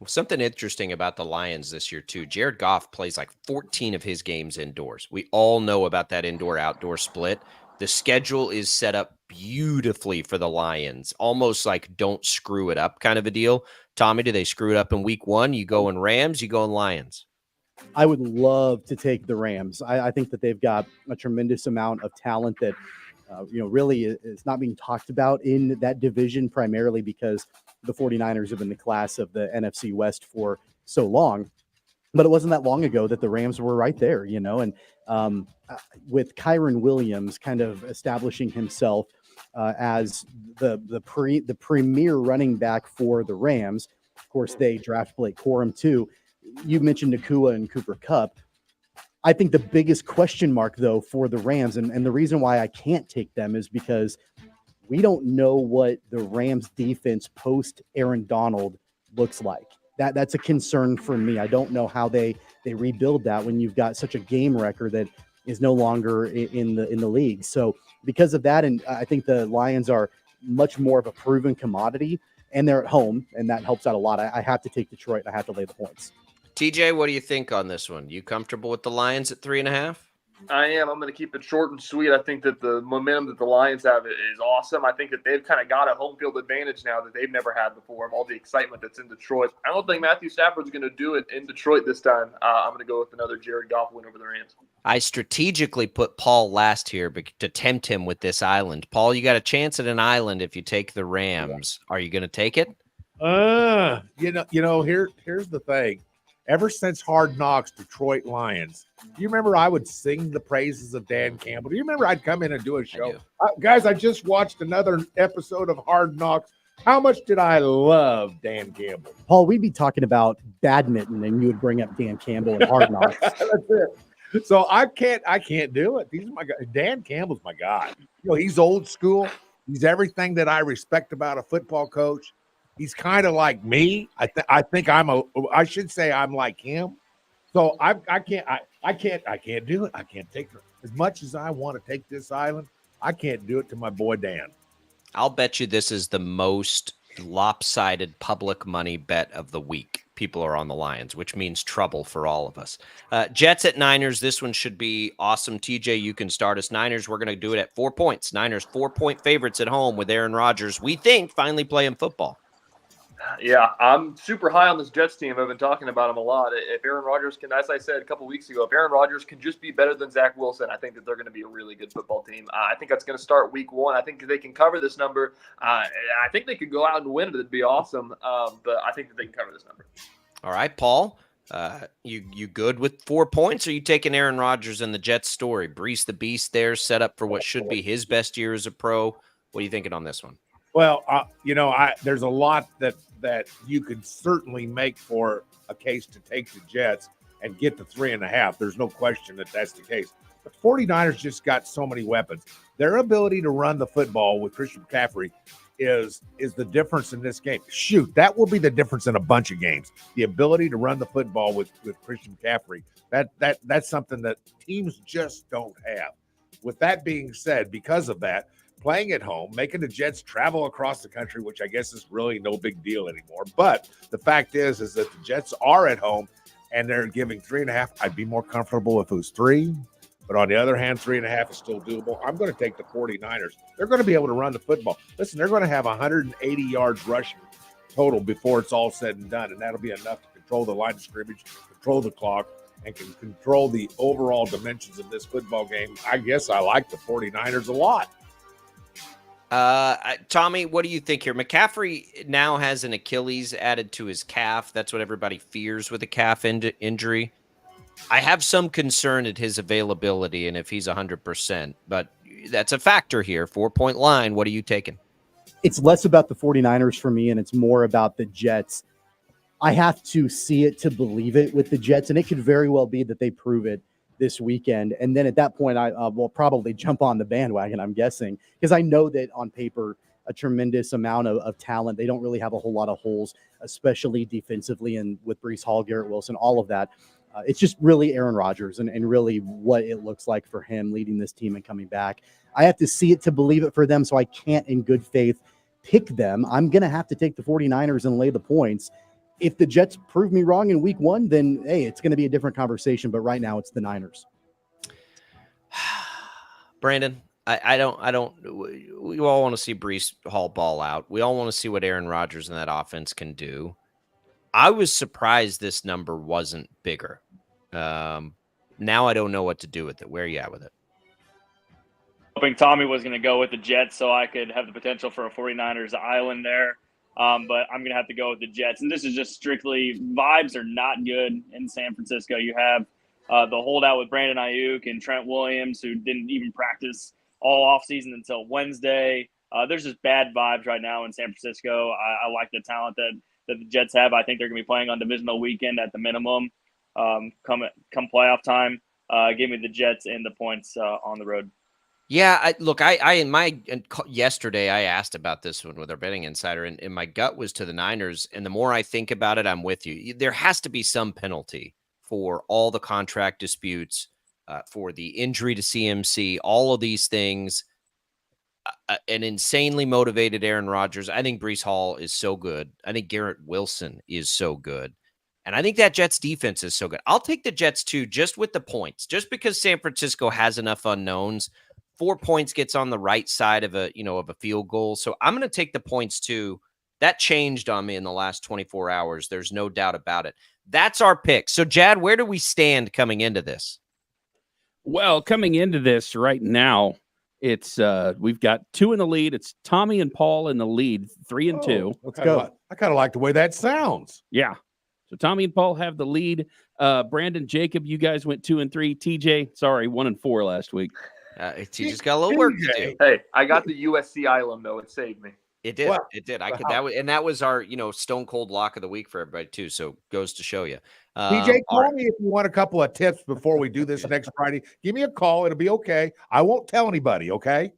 Something interesting about the Lions this year, too. Jared Goff plays like 14 of his games indoors. We all know about that indoor-outdoor split. The schedule is set up beautifully for the Lions, almost like don't screw it up kind of a deal. Tommy, do they screw it up in week 1? You go in Rams, you go in Lions? I would love to take the Rams. I think that they've got a tremendous amount of talent that, really is not being talked about in that division, primarily because the 49ers have been the class of the NFC West for so long. But it wasn't that long ago that the Rams were right there, and with Kyren Williams kind of establishing himself as the premier running back for the Rams. Of course, they draft Blake Corum too. You mentioned Nakua and Cooper Kupp. I think the biggest question mark, though, for the Rams, and the reason why I can't take them is because we don't know what the Rams defense post Aaron Donald looks like. That's a concern for me. I don't know how they rebuild that when you've got such a game record that is no longer in the league. So because of that, and I think the Lions are much more of a proven commodity, and they're at home, and that helps out a lot. I have to take Detroit. I have to lay the points. TJ, what do you think on this one? You comfortable with the Lions at 3.5? I am. I'm going to keep it short and sweet. I think that the momentum that the Lions have is awesome. I think that they've kind of got a home field advantage now that they've never had before of all the excitement that's in Detroit. I don't think Matthew Stafford's going to do it in Detroit this time. I'm going to go with another Jared Goff win over the Rams. I strategically put Paul last here to tempt him with this island. Paul, you got a chance at an island if you take the Rams. Are you going to take it? Here's the thing. ever since Hard Knocks, Detroit Lions. Do you remember I would sing the praises of Dan Campbell? Do you remember I'd come in and do a show? Guys, I just watched another episode of Hard Knocks. How much did I love Dan Campbell? Paul, we'd be talking about badminton, and you would bring up Dan Campbell and Hard Knocks. That's it. So I can't do it. These are my guys. Dan Campbell's my guy. You know, he's old school. He's everything that I respect about a football coach. He's kind of like me. I think I should say I'm like him. So I can't do it. I can't take it. As much as I want to take this island, I can't do it to my boy Dan. I'll bet you this is the most lopsided public money bet of the week. People are on the Lions, which means trouble for all of us. Jets at Niners. This one should be awesome. TJ, you can start us. Niners, we're going to do it at 4 points. Niners 4-point favorites at home with Aaron Rodgers. We think finally playing football. Yeah, I'm super high on this Jets team. I've been talking about him a lot. If Aaron Rodgers can, as I said a couple weeks ago, if Aaron Rodgers can just be better than Zach Wilson, I think that they're going to be a really good football team. I think that's going to start week 1. I think they can cover this number. I think they could go out and win it. It'd be awesome. But I think that they can cover this number. All right, Paul, you good with 4 points? Or are you taking Aaron Rodgers and the Jets story? Brees the Beast there, set up for what should be his best year as a pro. What are you thinking on this one? Well, there's a lot that you could certainly make for a case to take the Jets and get to 3.5. There's no question that that's the case. But 49ers just got so many weapons. Their ability to run the football with Christian McCaffrey is the difference in this game. Shoot, that will be the difference in a bunch of games. The ability to run the football with Christian McCaffrey. That's something that teams just don't have. With that being said, because of that, playing at home, making the Jets travel across the country, which I guess is really no big deal anymore. But the fact is that the Jets are at home and they're giving 3.5. I'd be more comfortable if it was 3. But on the other hand, 3.5 is still doable. I'm going to take the 49ers. They're going to be able to run the football. Listen, they're going to have 180 yards rushing total before it's all said and done. And that'll be enough to control the line of scrimmage, control the clock, and can control the overall dimensions of this football game. I guess I like the 49ers a lot. Tommy, what do you think here? McCaffrey now has an Achilles added to his calf. That's what everybody fears with a calf injury. I have some concern at his availability and if he's 100%, but that's a factor here. 4-point line. What are you taking? It's less about the 49ers for me, and it's more about the Jets. I have to see it to believe it with the Jets, and it could very well be that they prove it this weekend. And then at that point, I will probably jump on the bandwagon, I'm guessing, because I know that on paper, a tremendous amount of talent. They don't really have a whole lot of holes, especially defensively, and with Breece Hall, Garrett Wilson, all of that. It's just really Aaron Rodgers and really what it looks like for him leading this team and coming back. I have to see it to believe it for them, so I can't in good faith pick them. I'm going to have to take the 49ers and lay the points. If the Jets prove me wrong in week 1, then, hey, it's going to be a different conversation. But right now it's the Niners. Brandon, I don't, we all want to see Breece Hall ball out. We all want to see what Aaron Rodgers and that offense can do. I was surprised this number wasn't bigger. Now I don't know what to do with it. Where are you at with it? Hoping Tommy was going to go with the Jets so I could have the potential for a 49ers island there. But I'm going to have to go with the Jets. And this is just strictly vibes are not good in San Francisco. You have the holdout with Brandon Ayuk and Trent Williams, who didn't even practice all offseason until Wednesday. There's just bad vibes right now in San Francisco. I like the talent that the Jets have. I think they're going to be playing on divisional weekend at the minimum. Come playoff time, give me the Jets and the points on the road. Yeah, yesterday I asked about this one with our betting insider, and my gut was to the Niners. And the more I think about it, I'm with you. There has to be some penalty for all the contract disputes, for the injury to CMC, all of these things. An insanely motivated Aaron Rodgers. I think Breece Hall is so good. I think Garrett Wilson is so good. And I think that Jets defense is so good. I'll take the Jets too, just with the points, just because San Francisco has enough unknowns. 4 points gets on the right side of a field goal. So I'm going to take the points too. That changed on me in the last 24 hours. There's no doubt about it. That's our pick. So Jad, where do we stand coming into this? Well, coming into this right now, it's we've got 2 in the lead. It's Tommy and Paul in the lead, 3 and 2. I kind of like the way that sounds. Yeah. So Tommy and Paul have the lead. Brandon, Jacob, you guys went 2 and 3. TJ, sorry, 1 and 4 last week. He just got a little work to do. Hey, I got the USC Island though. It saved me. It did. It did. That was our, stone cold lock of the week for everybody too. So goes to show you. DJ, call me if you want a couple of tips before we do this next Friday. Give me a call. It'll be okay. I won't tell anybody. Okay.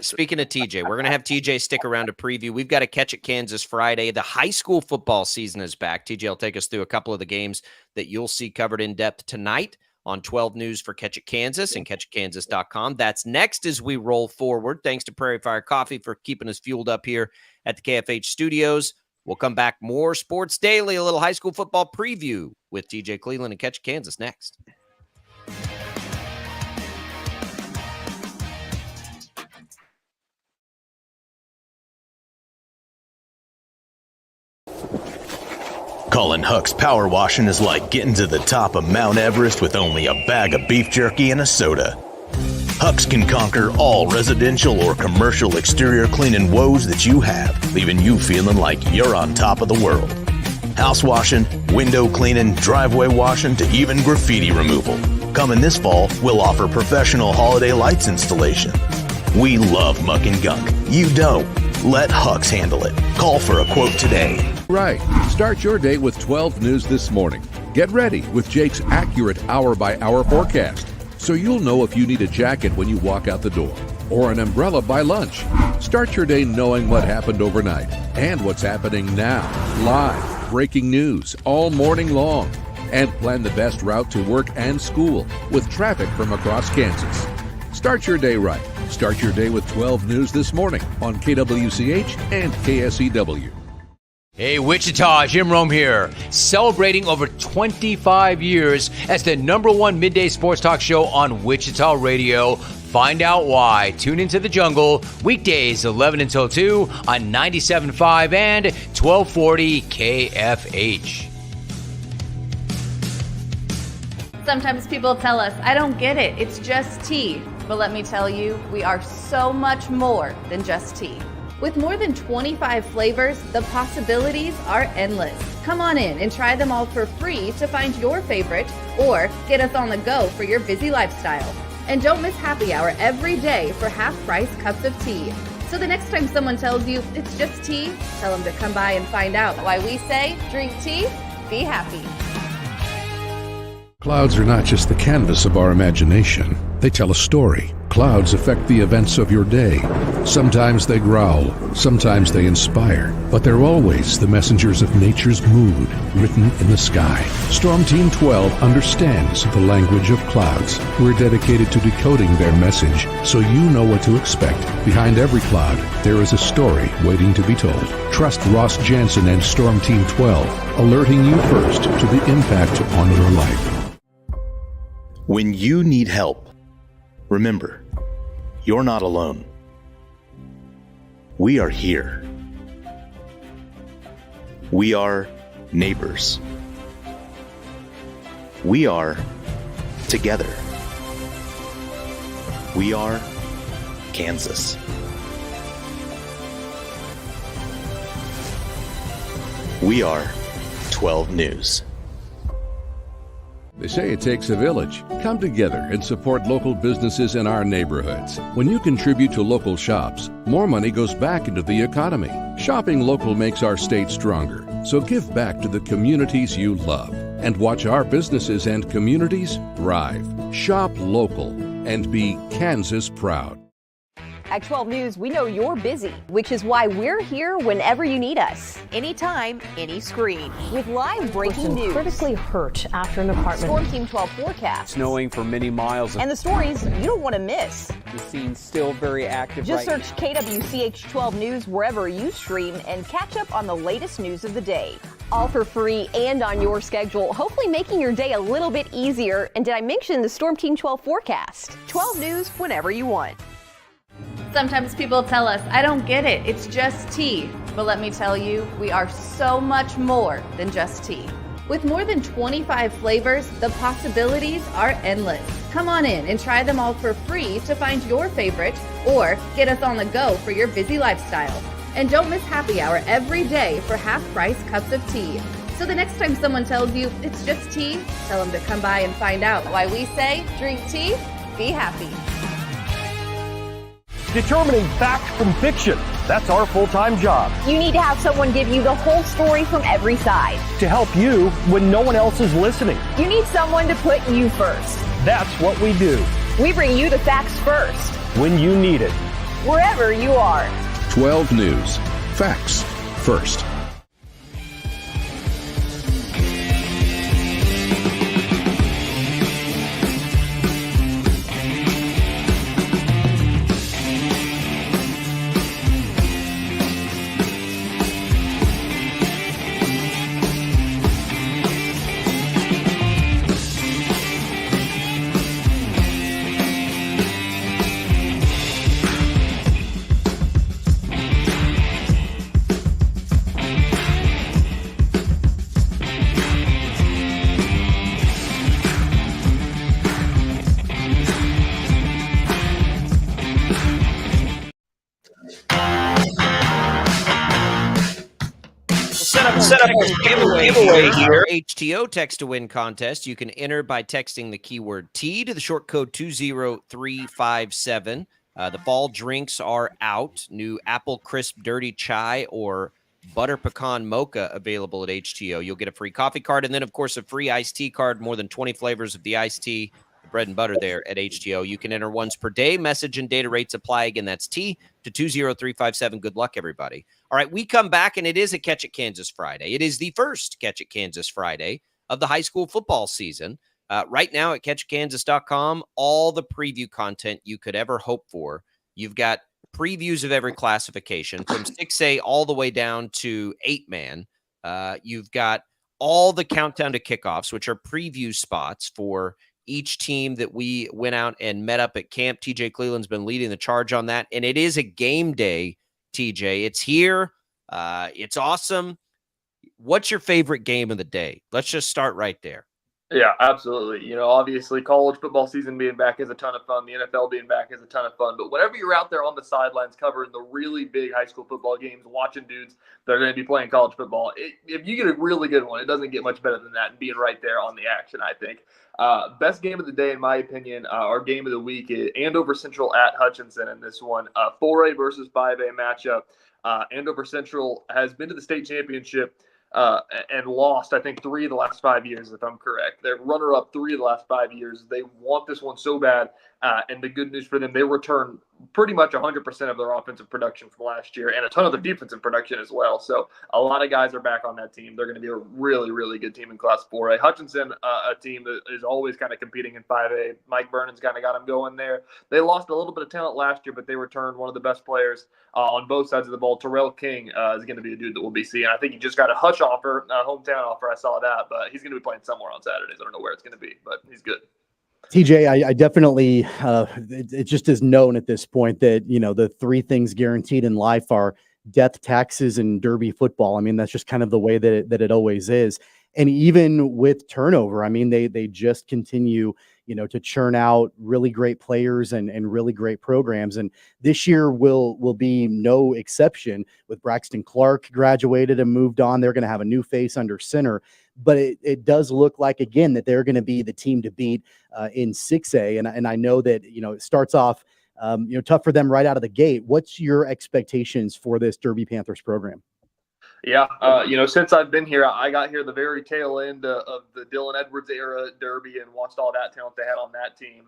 Speaking of TJ, we're going to have TJ stick around to preview. We've got a Catch It Kansas Friday. The high school football season is back. TJ will take us through a couple of the games that you'll see covered in depth tonight on 12 News for Catch It Kansas and catchitkansas.com. That's next as we roll forward. Thanks to Prairie Fire Coffee for keeping us fueled up here at the KFH studios. We'll come back more Sports Daily, a little high school football preview with TJ Cleveland and Catch It Kansas next. Colin Huck's power washing is like getting to the top of Mount Everest with only a bag of beef jerky and a soda. Huck's can conquer all residential or commercial exterior cleaning woes that you have, leaving you feeling like you're on top of the world. House washing, window cleaning, driveway washing, to even graffiti removal. Coming this fall, we'll offer professional holiday lights installation. We love muck and gunk. You don't. Let Huck's handle it. Call for a quote today. Right. Start your day with 12 News this morning. Get ready with Jake's accurate hour-by-hour forecast, so you'll know if you need a jacket when you walk out the door, or an umbrella by lunch. Start your day knowing what happened overnight and what's happening now. Live, breaking news all morning long. And plan the best route to work and school with traffic from across Kansas. Start your day right. Start your day with 12 News this morning on KWCH and KSEW. Hey, Wichita, Jim Rome here, celebrating over 25 years as the #1 midday sports talk show on Wichita Radio. Find out why. Tune into The Jungle, weekdays 11 until 2 on 97.5 and 1240 KFH. Sometimes people tell us, I don't get it, it's just tea. But let me tell you, we are so much more than just tea. With more than 25 flavors, the possibilities are endless. Come on in and try them all for free to find your favorite or get us on the go for your busy lifestyle. And don't miss happy hour every day for half-price cups of tea. So the next time someone tells you it's just tea, tell them to come by and find out why we say, drink tea, be happy. Clouds are not just the canvas of our imagination. They tell a story. Clouds affect the events of your day. Sometimes they growl, sometimes they inspire, but they're always the messengers of nature's mood written in the sky. Storm Team 12 understands the language of clouds. We're dedicated to decoding their message so you know what to expect. Behind every cloud, there is a story waiting to be told. Trust Ross Jansen and Storm Team 12, alerting you first to the impact on your life. When you need help, remember, you're not alone. We are here. We are neighbors. We are together. We are Kansas. We are 12 News. They say it takes a village. Come together and support local businesses in our neighborhoods. When you contribute to local shops, more money goes back into the economy. Shopping local makes our state stronger. So give back to the communities you love and watch our businesses and communities thrive. Shop local and be Kansas proud. At 12 News, we know you're busy, which is why we're here whenever you need us. Anytime, any screen. With live breaking news. Critically hurt after an apartment. Storm Team 12 forecast. Snowing for many miles. And the stories you don't want to miss. The scene's still very active. Just search KWCH 12 News wherever you stream and catch up on the latest news of the day. All for free and on your schedule, hopefully making your day a little bit easier. And did I mention the Storm Team 12 forecast? 12 News whenever you want. Sometimes people tell us, I don't get it, it's just tea. But let me tell you, we are so much more than just tea. With more than 25 flavors, the possibilities are endless. Come on in and try them all for free to find your favorite or get us on the go for your busy lifestyle. And don't miss happy hour every day for half-price cups of tea. So So the next time someone tells you it's just tea, tell them to come by and find out why we say drink tea, be happy. Determining fact from fiction. That's our full-time job. You need to have someone give you the whole story from every side. To help you when no one else is listening. You need someone to put you first. That's what we do. We bring you the facts first. When you need it. Wherever you are. 12 News. Facts first. Set up a giveaway here. HTO text to win contest. You can enter by texting the keyword T to the short code 20357. The fall drinks are out. New apple crisp dirty chai or butter pecan mocha available at HTO. You'll get a free coffee card and then, of course, a free iced tea card. More than 20 flavors of the iced tea, the bread and butter there at HTO. You can enter once per day. Message and data rates apply. Again, that's T to 20357. Good luck, everybody. All right, we come back, and it is a Catch It Kansas Friday. It is the first Catch It Kansas Friday of the high school football season. Right now at catchitkansas.com, all the preview content you could ever hope for. You've got previews of every classification from 6A all the way down to 8-man. You've got all the countdown to kickoffs, which are preview spots for each team that we went out and met up at camp. TJ Cleveland's been leading the charge on that, and it is a game day, TJ. It's here. It's awesome. What's your favorite game of the day? Let's just start right there. Yeah, absolutely. You know, obviously college football season being back is a ton of fun. The NFL being back is a ton of fun. But whenever you're out there on the sidelines covering the really big high school football games, watching dudes that are going to be playing college football, if you get a really good one, it doesn't get much better than that and being right there on the action, I think. Best game of the day, in my opinion, our game of the week is Andover Central at Hutchinson in this one. 4A versus 5A matchup. Andover Central has been to the state championship and lost, I think, 3 of the last 5 years, if I'm correct. They're runner-up 3 of the last 5 years. They want this one so bad, and the good news for them, they return pretty much 100% of their offensive production from last year and a ton of their defensive production as well. So a lot of guys are back on that team. They're going to be a really, really good team in Class 4A. Hutchinson, a team that is always kind of competing in 5A. Mike Vernon's kind of got them going there. They lost a little bit of talent last year, but they returned one of the best players on both sides of the ball. Terrell King is going to be a dude that we'll be seeing. I think he just got a Hutch offer, a hometown offer. I saw that, but he's going to be playing somewhere on Saturdays. I don't know where it's going to be, but he's good. TJ, I definitely, it just is known at this point that, you know, the 3 things guaranteed in life are death, taxes, and Derby football. I mean, that's just kind of the way that it always is. And even with turnover, I mean, they just continue, you know, to churn out really great players and really great programs. And this year will be no exception with Braxton Clark graduated and moved on. They're going to have a new face under center. But it does look like, again, that they're going to be the team to beat in 6A. And I know that, you know, it starts off, you know, tough for them right out of the gate. What's your expectations for this Derby Panthers program? Yeah, you know, since I've been here, I got here the very tail end of the Dylan Edwards era Derby and watched all that talent they had on that team.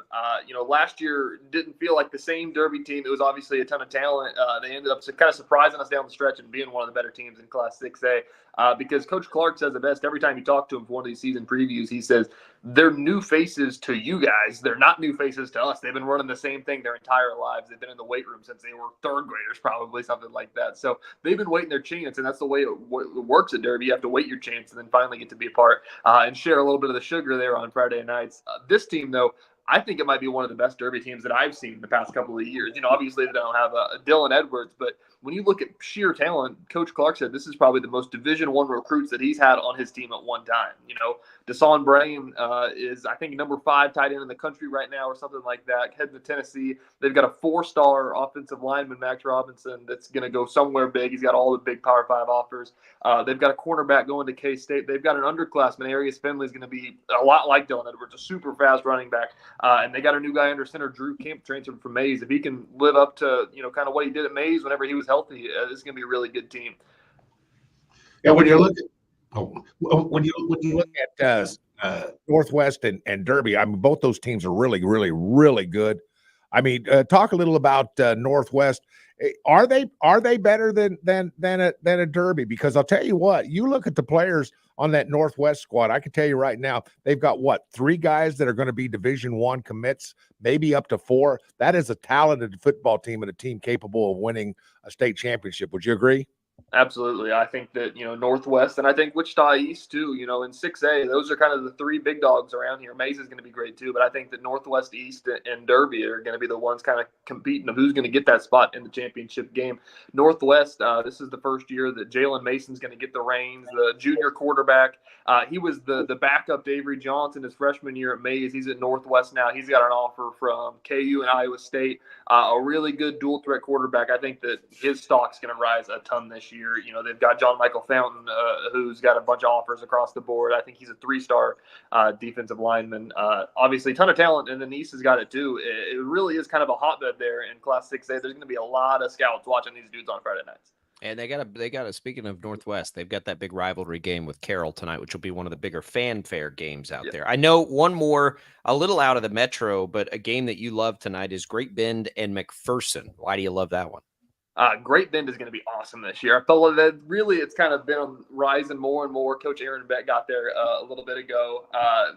You know, last year didn't feel like the same Derby team. It was obviously a ton of talent. They ended up kind of surprising us down the stretch and being one of the better teams in Class 6A because Coach Clark says the best. Every time you talk to him for one of these season previews, he says, they're new faces to you guys. They're not new faces to us. They've been running the same thing their entire lives. They've been in the weight room since they were 3rd graders, probably something like that. So they've been waiting their chance, and that's the way it works at Derby. You have to wait your chance and then finally get to be a part and share a little bit of the sugar there on Friday nights. This team, though, I think it might be one of the best Derby teams that I've seen in the past couple of years. You know, obviously they don't have a Dylan Edwards, but when you look at sheer talent, Coach Clark said this is probably the most Division I recruits that he's had on his team at one time. You know, Deshaun Brame is, I think, number 5 tight end in the country right now or something like that, heading to Tennessee. They've got a 4-star offensive lineman, Max Robinson, that's going to go somewhere big. He's got all the big Power 5 offers. They've got a cornerback going to K-State. They've got an underclassman, Arius Finley, is going to be a lot like Dylan Edwards, a super fast running back. And they got a new guy under center, Drew Kemp, transferred from Mays. If he can live up to, kind of what he did at Mays whenever he was healthy, this is going to be a really good team. Yeah, when you look at Northwest and Derby, I mean, both those teams are really, really, really good. I mean, talk a little about Northwest. Are they better than a Derby? Because I'll tell you what, you look at the players on that Northwest squad. I can tell you right now, they've got 3 guys that are going to be Division I commits, maybe up to 4. That is a talented football team and a team capable of winning a state championship. Would you agree? Absolutely. I think that, Northwest, and I think Wichita East too, in 6A, those are kind of the 3 big dogs around here. Mays is going to be great too, but I think that Northwest East and Derby are going to be the ones kind of competing of who's going to get that spot in the championship game. Northwest, this is the first year that Jalen Mason's going to get the reins, the junior quarterback. He was the backup to Avery Johnson his freshman year at Mays. He's at Northwest now. He's got an offer from KU and Iowa State. A really good dual threat quarterback. I think that his stock's going to rise a ton this year. They've got John Michael Fountain, who's got a bunch of offers across the board. I think he's a 3-star defensive lineman. Obviously, a ton of talent, and the East has got it too. It really is kind of a hotbed there in Class 6A. There's going to be a lot of scouts watching these dudes on Friday nights. And they got a speaking of Northwest, they've got that big rivalry game with Carroll tonight, which will be one of the bigger fanfare games out there. I know one more, a little out of the metro, but a game that you love tonight is Great Bend and McPherson. Why do you love that one? Great Bend is going to be awesome this year. I felt that really it's kind of been rising more and more. Coach Aaron Beck got there a little bit ago.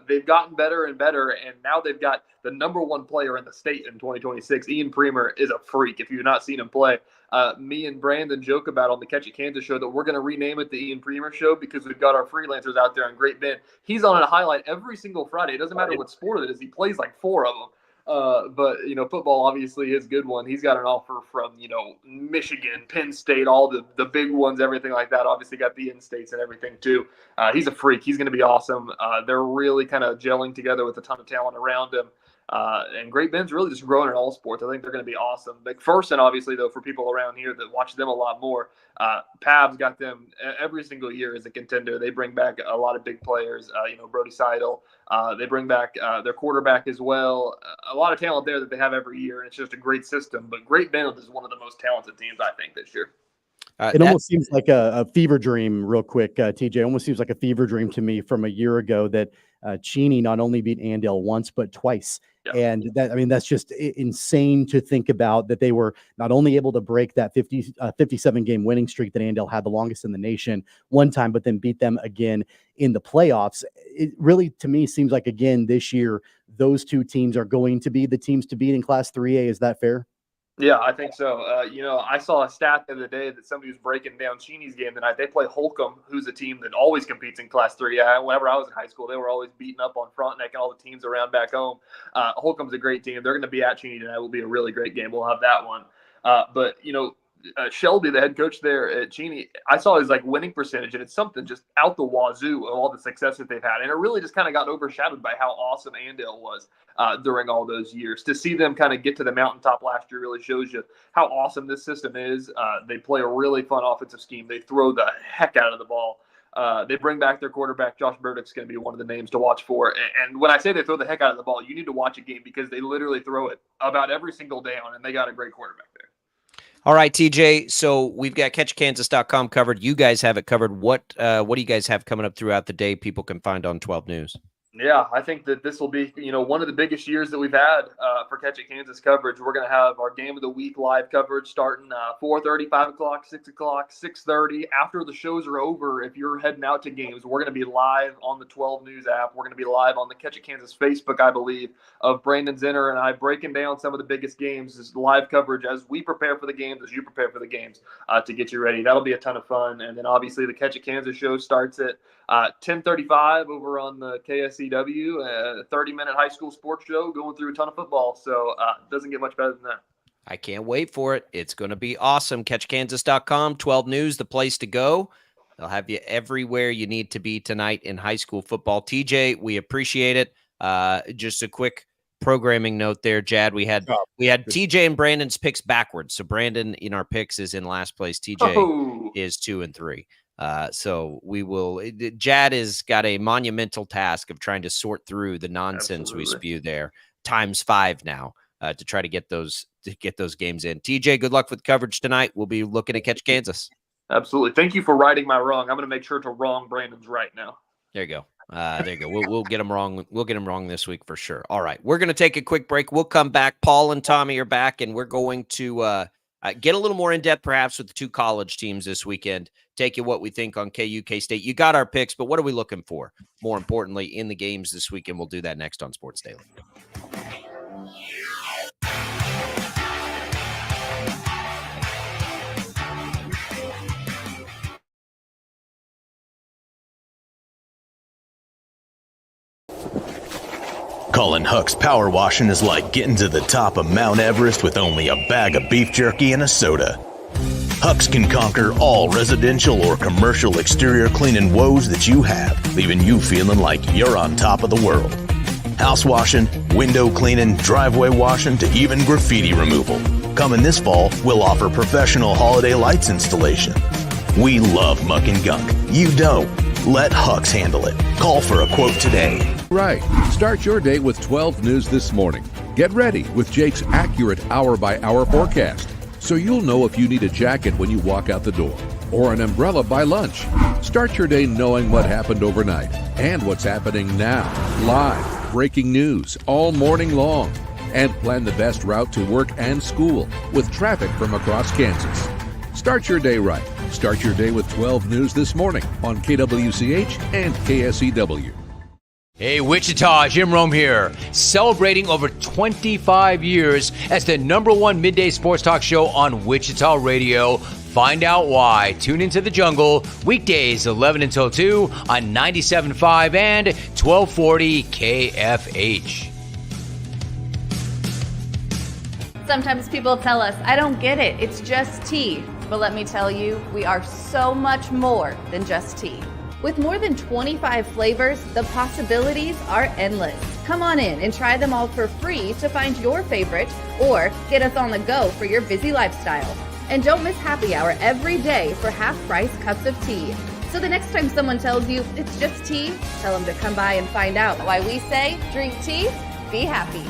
They've gotten better and better, and now they've got the number 1 player in the state in 2026. Ian Premer is a freak. If you've not seen him play, me and Brandon joke about on the Catch It Kansas show that we're going to rename it the Ian Premer Show because we've got our freelancers out there in Great Bend. He's on a highlight every single Friday. It doesn't matter what sport it is. He plays like 4 of them. But football obviously is a good one. He's got an offer from, Michigan, Penn State, all the big ones, everything like that. Obviously got the in-states and everything too. He's a freak. He's going to be awesome. They're really kind of gelling together with a ton of talent around him. And Great Bend's really just growing in all sports. I think they're going to be awesome. McPherson, obviously, though, for people around here that watch them a lot more, Pav's got them every single year as a contender. They bring back a lot of big players, Brody Seidel. They bring back their quarterback as well. A lot of talent there that they have every year, and it's just a great system. But Great Bend is one of the most talented teams, I think, this year. It almost seems like a fever dream, real quick, TJ. Almost seems like a fever dream to me from a year ago that Cheney not only beat Andale once, but twice. Yeah. And that's just insane to think about, that they were not only able to break that 57 game winning streak that Andale had, the longest in the nation, one time, but then beat them again in the playoffs. It really, to me, seems like, again, this year, those 2 teams are going to be the teams to beat in Class 3A. Is that fair? Yeah, I think so. I saw a stat the other day that somebody was breaking down Cheney's game tonight. They play Holcomb, who's a team that always competes in Class 3. Whenever I was in high school, they were always beating up on Frontenac and all the teams around back home. Holcomb's a great team. They're going to be at Cheney tonight. It will be a really great game. We'll have that one. But Shelby, the head coach there at Cheney, I saw his winning percentage, and it's something just out the wazoo of all the success that they've had. And it really just kind of got overshadowed by how awesome Andale was during all those years. To see them kind of get to the mountaintop last year really shows you how awesome this system is. They play a really fun offensive scheme. They throw the heck out of the ball. They bring back their quarterback. Josh Burdick's going to be one of the names to watch for. And when I say they throw the heck out of the ball, you need to watch a game because they literally throw it about every single down, and they got a great quarterback there. All right, TJ. So we've got CatchKansas.com covered. You guys have it covered. What do you guys have coming up throughout the day people can find on 12 News? Yeah, I think that this will be, one of the biggest years that we've had for Catch It Kansas coverage. We're going to have our Game of the Week live coverage starting 4:30, 5 o'clock, 6 o'clock, 6:30. After the shows are over, if you're heading out to games, we're going to be live on the 12 News app. We're going to be live on the Catch It Kansas Facebook, I believe, of Brandon Zinner and I breaking down some of the biggest games. This is live coverage as we prepare for the games, as you prepare for the games to get you ready. That'll be a ton of fun. And then obviously the Catch It Kansas show starts at 10:35 over on the KSCW, a 30-minute high school sports show going through a ton of football. So it doesn't get much better than that. I can't wait for it. It's going to be awesome. CatchKansas.com, 12 News, the place to go. They'll have you everywhere you need to be tonight in high school football. TJ, we appreciate it. Just a quick programming note there, Jad. We had TJ and Brandon's picks backwards. So Brandon in our picks is in last place. TJ is 2 and 3. So we will. Jad has got a monumental task of trying to sort through the nonsense we spew there times 5 now to try to get those games in. TJ, good luck with coverage tonight. We'll be looking to catch Kansas. Absolutely. Thank you for righting my wrong. I'm going to make sure to wrong Brandon's right now. There you go. There you go. We'll get them wrong. We'll get them wrong this week for sure. All right. We're going to take a quick break. We'll come back. Paul and Tommy are back, and we're going to get a little more in-depth perhaps with the 2 college teams this weekend. Take you what we think on KU, K-State. You got our picks, but what are we looking for? More importantly, in the games this weekend. We'll do that next on Sports Daily. Colin Huck's power washing is like getting to the top of Mount Everest with only a bag of beef jerky and a soda. Huck's can conquer all residential or commercial exterior cleaning woes that you have, leaving you feeling like you're on top of the world. House washing, window cleaning, driveway washing, to even graffiti removal. Coming this fall, we'll offer professional holiday lights installation. We love muck and gunk. You don't. Let Huck's handle it. Call for a quote today. Right. Start your day with 12 News this morning. Get ready with Jake's accurate hour-by-hour forecast, so you'll know if you need a jacket when you walk out the door, or an umbrella by lunch. Start your day knowing what happened overnight and what's happening now. Live, breaking news all morning long. And plan the best route to work and school with traffic from across Kansas. Start your day right. Start your day with 12 News this morning on KWCH and KSEW. Hey, Wichita, Jim Rome here, celebrating over 25 years as the #1 midday sports talk show on Wichita Radio. Find out why. Tune into the jungle, weekdays 11 until 2 on 97.5 and 1240 KFH. Sometimes people tell us, I don't get it, it's just tea. But let me tell you, we are so much more than just tea. With more than 25 flavors, the possibilities are endless. Come on in and try them all for free to find your favorite, or get us on the go for your busy lifestyle. And don't miss happy hour every day for half-price cups of tea. So the next time someone tells you it's just tea, tell them to come by and find out why we say, drink tea, be happy.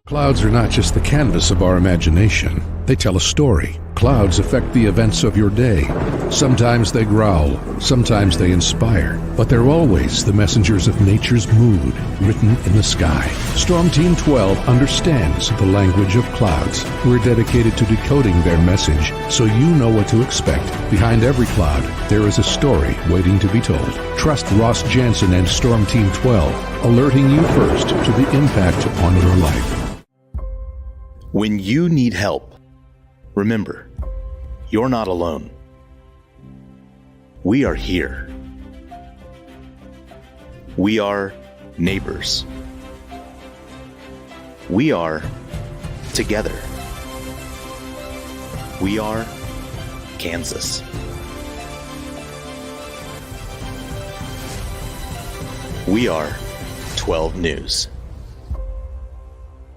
Clouds are not just the canvas of our imagination. They tell a story. Clouds affect the events of your day. Sometimes they growl, sometimes they inspire, but they're always the messengers of nature's mood written in the sky. Storm Team 12 understands the language of clouds. We're dedicated to decoding their message so you know what to expect. Behind every cloud, there is a story waiting to be told. Trust Ross Jansen and Storm Team 12, alerting you first to the impact on your life. When you need help, remember, you're not alone. We are here. We are neighbors. We are together. We are Kansas. We are 12 News.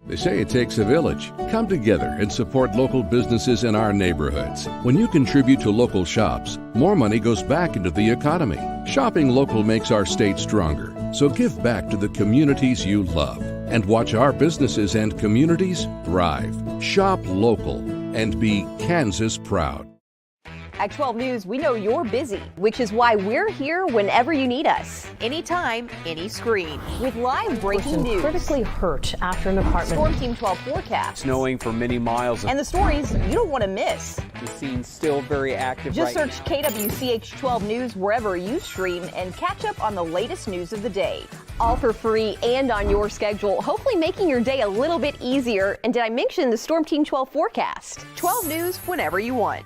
They say it takes a village. Come together and support local businesses in our neighborhoods. When you contribute to local shops, more money goes back into the economy. Shopping local makes our state stronger. So give back to the communities you love and watch our businesses and communities thrive. Shop local and be Kansas proud. At 12 News, we know you're busy, which is why we're here whenever you need us. Anytime, any screen. With live breaking news. Critically hurt after an apartment. Storm Team 12 forecast. Snowing for many miles. And the stories you don't want to miss. The scene's still very active. Just right search KWCH 12 News wherever you stream and catch up on the latest news of the day. All for free and on your schedule, hopefully making your day a little bit easier. And did I mention the Storm Team 12 forecast? 12 News whenever you want.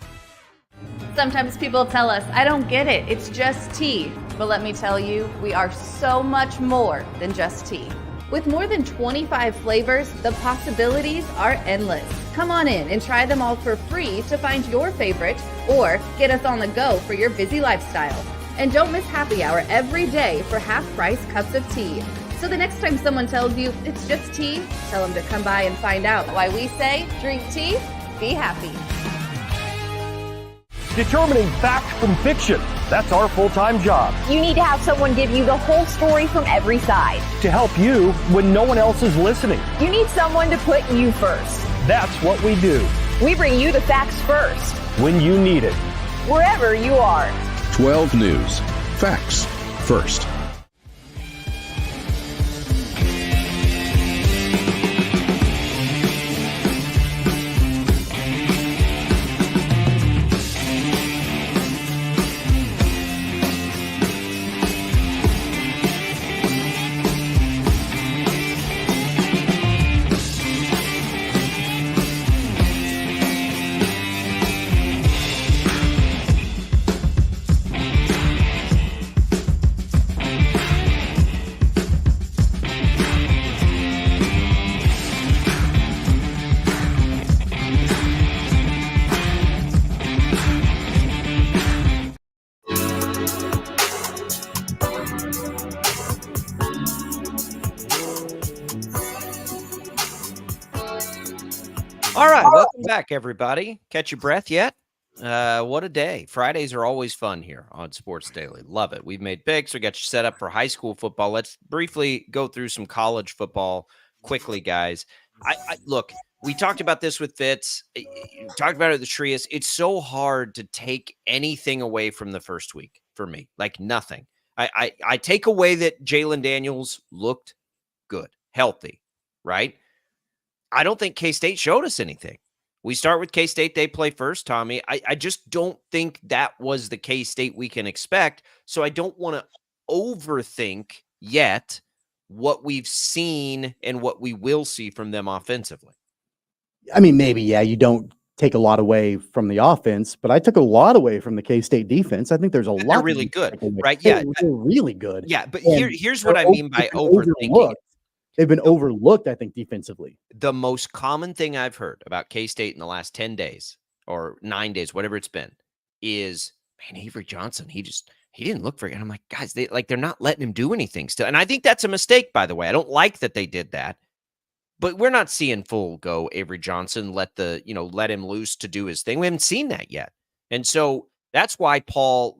Sometimes people tell us, I don't get it, it's just tea. But let me tell you, we are so much more than just tea. With more than 25 flavors, the possibilities are endless. Come on in and try them all for free to find your favorite or get us on the go for your busy lifestyle. And don't miss happy hour every day for half-price cups of tea. So the next time someone tells you it's just tea, tell them to come by and find out why we say drink tea, be happy. Determining fact from fiction. That's our full-time job. You need to have someone give you the whole story from every side. To help you when no one else is listening. You need someone to put you first. That's what we do. We bring you the facts first. When you need it. Wherever you are. 12 News. Facts first. All right, welcome back, everybody. Catch your breath yet? What a day. Fridays are always fun here on Sports Daily. Love it. We've made picks. We got you set up for high school football. Let's briefly go through some college football quickly, guys. Look, we talked about this with Fitz. Talked about it with Trias. It's so hard to take anything away from the first week for me, like nothing. I take away that Jalen Daniels looked good, healthy, right? I don't think K-State showed us anything. We start with K-State. They play first, Tommy. I just don't think that was the K-State we can expect. So I don't want to overthink yet what we've seen and what we will see from them offensively. I mean, maybe, yeah, you don't take a lot away from the offense, but I took a lot away from the K-State defense. I think there's a lot. They're really good, right? Yeah. They're really good. Yeah, but here's what I mean by overthinking. They've been overlooked, I think, defensively. The most common thing I've heard about K-State in the last 10 days or 9 days, whatever it's been, is, man, Avery Johnson, he didn't look very good. I'm like, guys, they're not letting him do anything still. And I think that's a mistake, by the way. I don't like that they did that. But we're not seeing full go Avery Johnson, let him loose to do his thing. We haven't seen that yet. And so that's why Paul,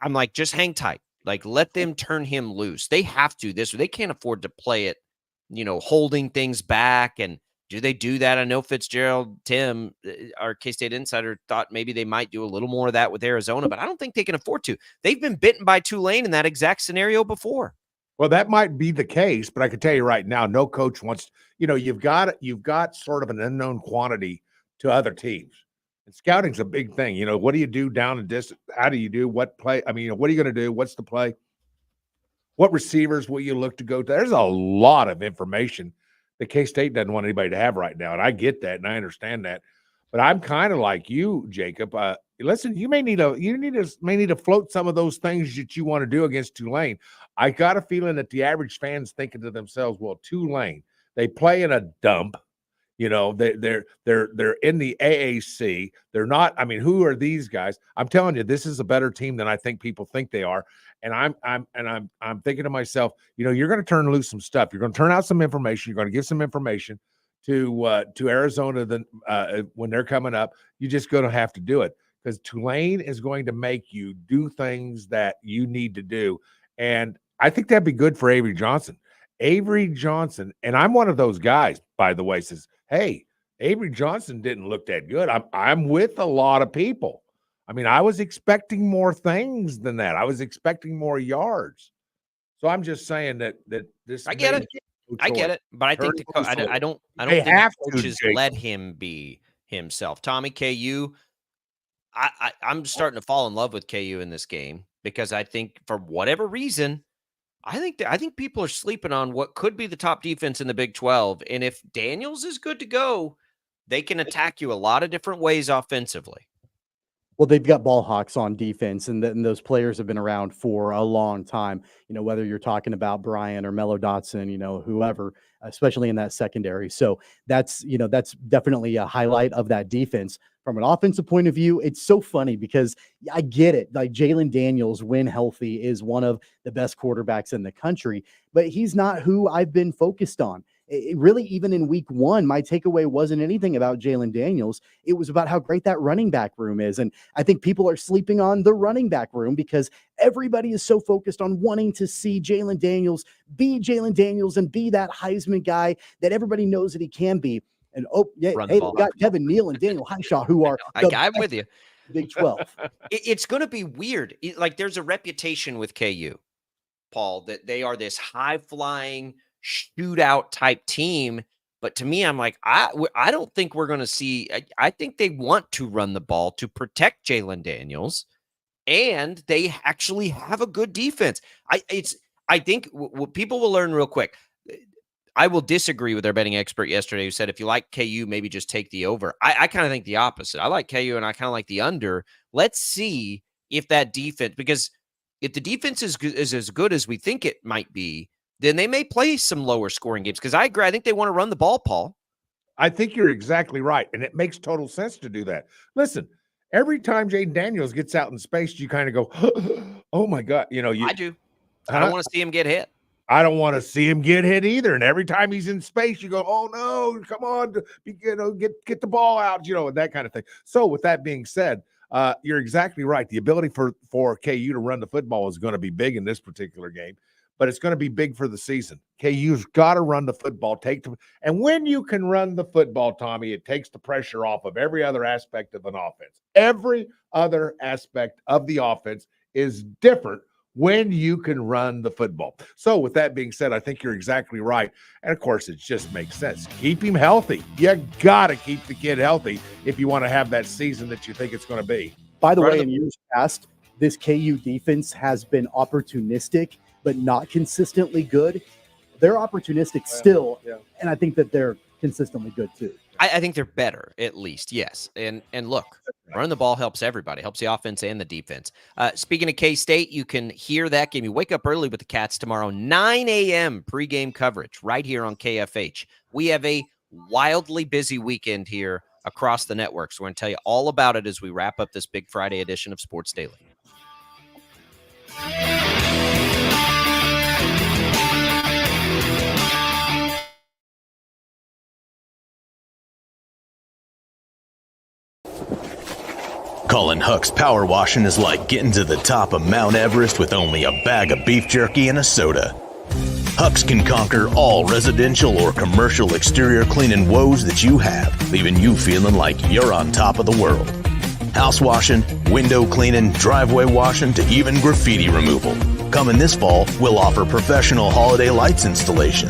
I'm like, just hang tight. Like, let them turn him loose. They have to. They can't afford to play it, holding things back. And do they do that? I know Fitzgerald, Tim, our K-State insider, thought maybe they might do a little more of that with Arizona, but I don't think they can afford to. They've been bitten by Tulane in that exact scenario before. Well, that might be the case, but I can tell you right now, no coach wants, you've got sort of an unknown quantity to other teams. And scouting's a big thing. What do you do down and distance? How do you do what play? I mean, what are you going to do? What's the play? What receivers will you look to go to? There's a lot of information that K-State doesn't want anybody to have right now. And I get that and I understand that. But I'm kind of like you, Jacob. Listen, you may need to float some of those things that you want to do against Tulane. I got a feeling that the average fan's thinking to themselves, well, Tulane, they play in a dump. They're in the AAC. They're not. I mean, who are these guys? I'm telling you, this is a better team than I think people think they are. And I'm thinking to myself, you're going to turn loose some stuff. You're going to turn out some information. You're going to give some information to Arizona when they're coming up. You just going to have to do it because Tulane is going to make you do things that you need to do. And I think that'd be good for Avery Johnson. Avery Johnson, and I'm one of those guys, by the way, says, hey, Avery Johnson didn't look that good. I'm with a lot of people. I mean, I was expecting more things than that. I was expecting more yards. So I'm just saying that this. I get it, but I think I don't think the coaches let him be himself. Tommy, KU, I'm starting to fall in love with KU in this game because I think for whatever reason, I think people are sleeping on what could be the top defense in the Big 12. And if Daniels is good to go, they can attack you a lot of different ways offensively. Well, they've got ball hawks on defense, and those players have been around for a long time. Whether you're talking about Brian or Mello Dotson, whoever, especially in that secondary. So that's definitely a highlight of that defense. From an offensive point of view, it's so funny because I get it. Like Jalen Daniels, when healthy, is one of the best quarterbacks in the country, but he's not who I've been focused on. It really, even in week one, my takeaway wasn't anything about Jalen Daniels. It was about how great that running back room is. And I think people are sleeping on the running back room because everybody is so focused on wanting to see Jalen Daniels be Jalen Daniels and be that Heisman guy that everybody knows that he can be. And we got Devin Neal and Daniel Highshaw, who are I'm with you. Big 12. It's going to be weird. Like there's a reputation with KU, Paul, that they are this high-flying shootout type team. But to me, I'm like, I don't think we're going to see. I think they want to run the ball to protect Jalen Daniels, and they actually have a good defense. I think what people will learn real quick. I will disagree with our betting expert yesterday who said if you like KU, maybe just take the over. I kind of think the opposite. I like KU and I kind of like the under. Let's see if that defense, because if the defense is as good as we think it might be, then they may play some lower scoring games. Because I agree. I think they want to run the ball, Paul. I think you're exactly right. And it makes total sense to do that. Listen, every time Jaden Daniels gets out in space, you kind of go, oh my God. I do. I don't want to see him get hit. I don't want to see him get hit either. And every time he's in space, you go, oh no, come on, get the ball out, and that kind of thing. So with that being said, you're exactly right. The ability for KU to run the football is going to be big in this particular game, but it's going to be big for the season. KU's got to run the football. And when you can run the football, Tommy, it takes the pressure off of every other aspect of an offense. Every other aspect of the offense is different when you can run the football. So with that being said, I think you're exactly right. And of course, it just makes sense. Keep him healthy. You got to keep the kid healthy if you want to have that season that you think it's going to be. By the way, in years past, this KU defense has been opportunistic, but not consistently good. They're opportunistic still, and I think that they're consistently good too. I think they're better, at least, yes. And look, running the ball helps everybody, helps the offense and the defense. Speaking of K-State, you can hear that game. You wake up early with the Cats tomorrow, 9 a.m. pregame coverage right here on KFH. We have a wildly busy weekend here across the network, so we're going to tell you all about it as we wrap up this big Friday edition of Sports Daily. Colin Huck's power washing is like getting to the top of Mount Everest with only a bag of beef jerky and a soda. Huck's can conquer all residential or commercial exterior cleaning woes that you have, leaving you feeling like you're on top of the world. House washing, window cleaning, driveway washing, to even graffiti removal. Coming this fall, we'll offer professional holiday lights installation.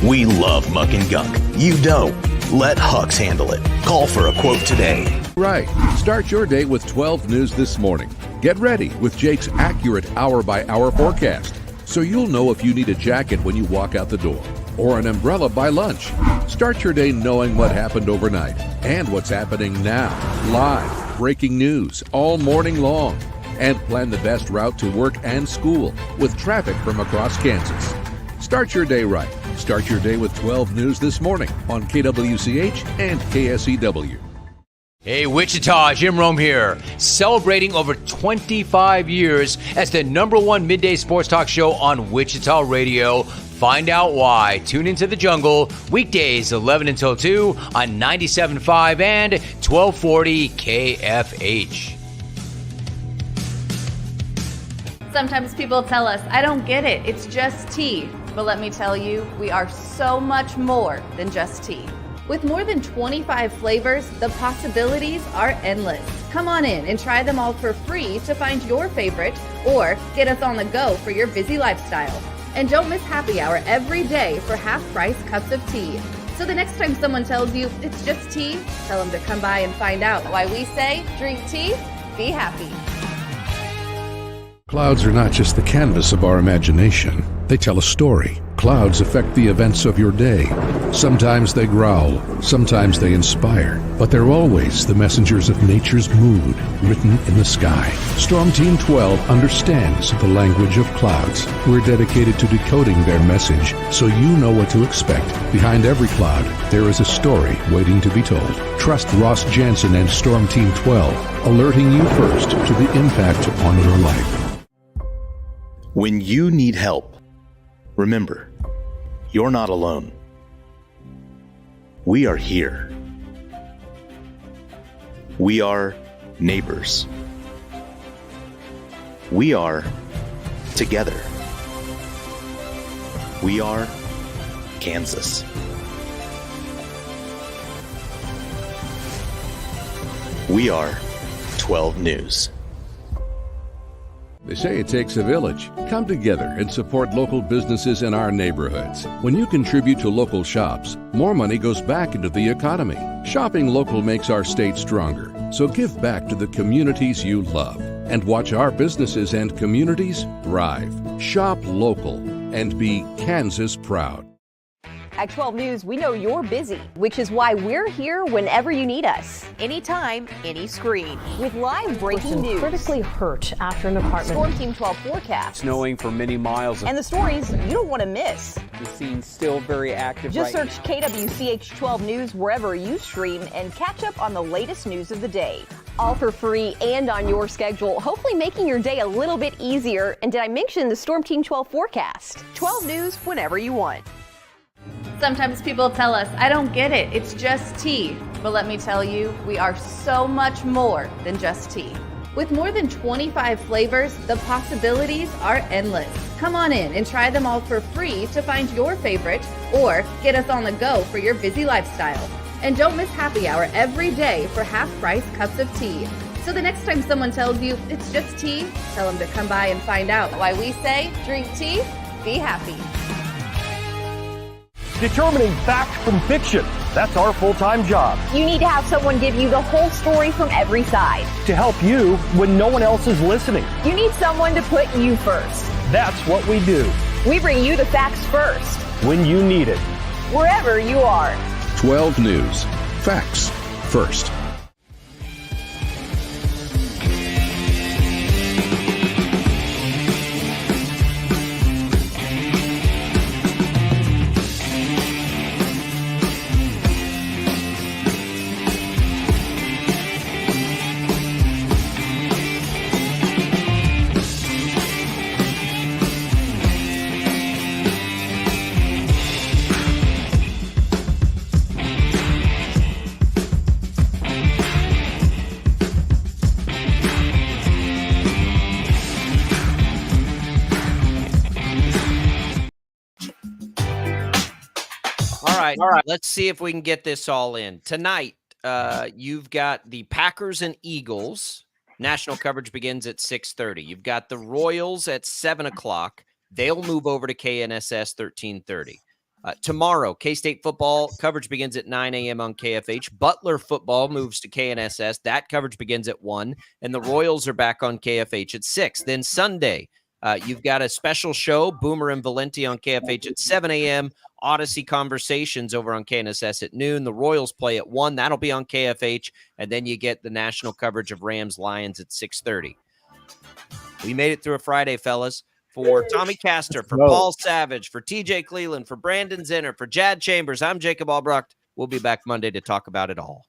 We love muck and gunk. You don't. Let Huck's handle it. Call for a quote today. Right. Start your day with 12 News this morning. Get ready with Jake's accurate hour-by-hour forecast, so you'll know if you need a jacket when you walk out the door or an umbrella by lunch. Start your day knowing what happened overnight and what's happening now. Live, breaking news all morning long. And plan the best route to work and school with traffic from across Kansas. Start your day right. Start your day with 12 News this morning on KWCH and KSEW. Hey, Wichita, Jim Rome here, celebrating over 25 years as the #1 midday sports talk show on Wichita Radio. Find out why. Tune into The Jungle, weekdays 11 until 2 on 97.5 and 1240 KFH. Sometimes people tell us, I don't get it, it's just tea. But let me tell you, we are so much more than just tea. With more than 25 flavors, the possibilities are endless. Come on in and try them all for free to find your favorite or get us on the go for your busy lifestyle. And don't miss happy hour every day for half-price cups of tea. So the next time someone tells you it's just tea, tell them to come by and find out why we say drink tea, be happy. Clouds are not just the canvas of our imagination. They tell a story. Clouds affect the events of your day. Sometimes they growl, sometimes they inspire, but they're always the messengers of nature's mood written in the sky. Storm Team 12 understands the language of clouds. We're dedicated to decoding their message so you know what to expect. Behind every cloud, there is a story waiting to be told. Trust Ross Jansen and Storm Team 12, alerting you first to the impact on your life. When you need help, remember, you're not alone. We are here. We are neighbors. We are together. We are Kansas. We are 12 News. They say it takes a village. Come together and support local businesses in our neighborhoods. When you contribute to local shops, more money goes back into the economy. Shopping local makes our state stronger. So give back to the communities you love and watch our businesses and communities thrive. Shop local and be Kansas proud. At 12 News, we know you're busy, which is why we're here whenever you need us. Anytime, any screen. With live breaking news. Critically hurt after an apartment. Storm Team 12 forecast. Snowing for many miles. And the stories you don't want to miss. The scene's still very active. Just right search KWCH 12 News wherever you stream and catch up on the latest news of the day. All for free and on your schedule, hopefully making your day a little bit easier. And did I mention the Storm Team 12 forecast? 12 News whenever you want. Sometimes people tell us, I don't get it, it's just tea. But let me tell you, we are so much more than just tea. With more than 25 flavors, the possibilities are endless. Come on in and try them all for free to find your favorite or get us on the go for your busy lifestyle. And don't miss happy hour every day for half-price cups of tea. So the next time someone tells you it's just tea, tell them to come by and find out why we say drink tea, be happy. Determining fact from fiction. That's our full-time job. You need to have someone give you the whole story from every side. To help you when no one else is listening. You need someone to put you first. That's what we do. We bring you the facts first. When you need it. Wherever you are. 12 News. Facts first. All right. Let's see if we can get this all in. Tonight, you've got the Packers and Eagles. National coverage begins at 6:30. You've got the Royals at 7 o'clock. They'll move over to KNSS 1330. Tomorrow, K-State football coverage begins at 9 a.m. on KFH. Butler football moves to KNSS. That coverage begins at 1. And the Royals are back on KFH at 6. Then Sunday, you've got a special show, Boomer and Valenti on KFH at 7 a.m. Odyssey Conversations over on KNSS at noon. The Royals play at 1. That'll be on KFH. And then you get the national coverage of Rams Lions at 6:30. We made it through a Friday, fellas. For Tommy Castor, for Paul Savage, for TJ Cleveland, for Brandon Zinner, for Jad Chambers, I'm Jacob Albrecht. We'll be back Monday to talk about it all.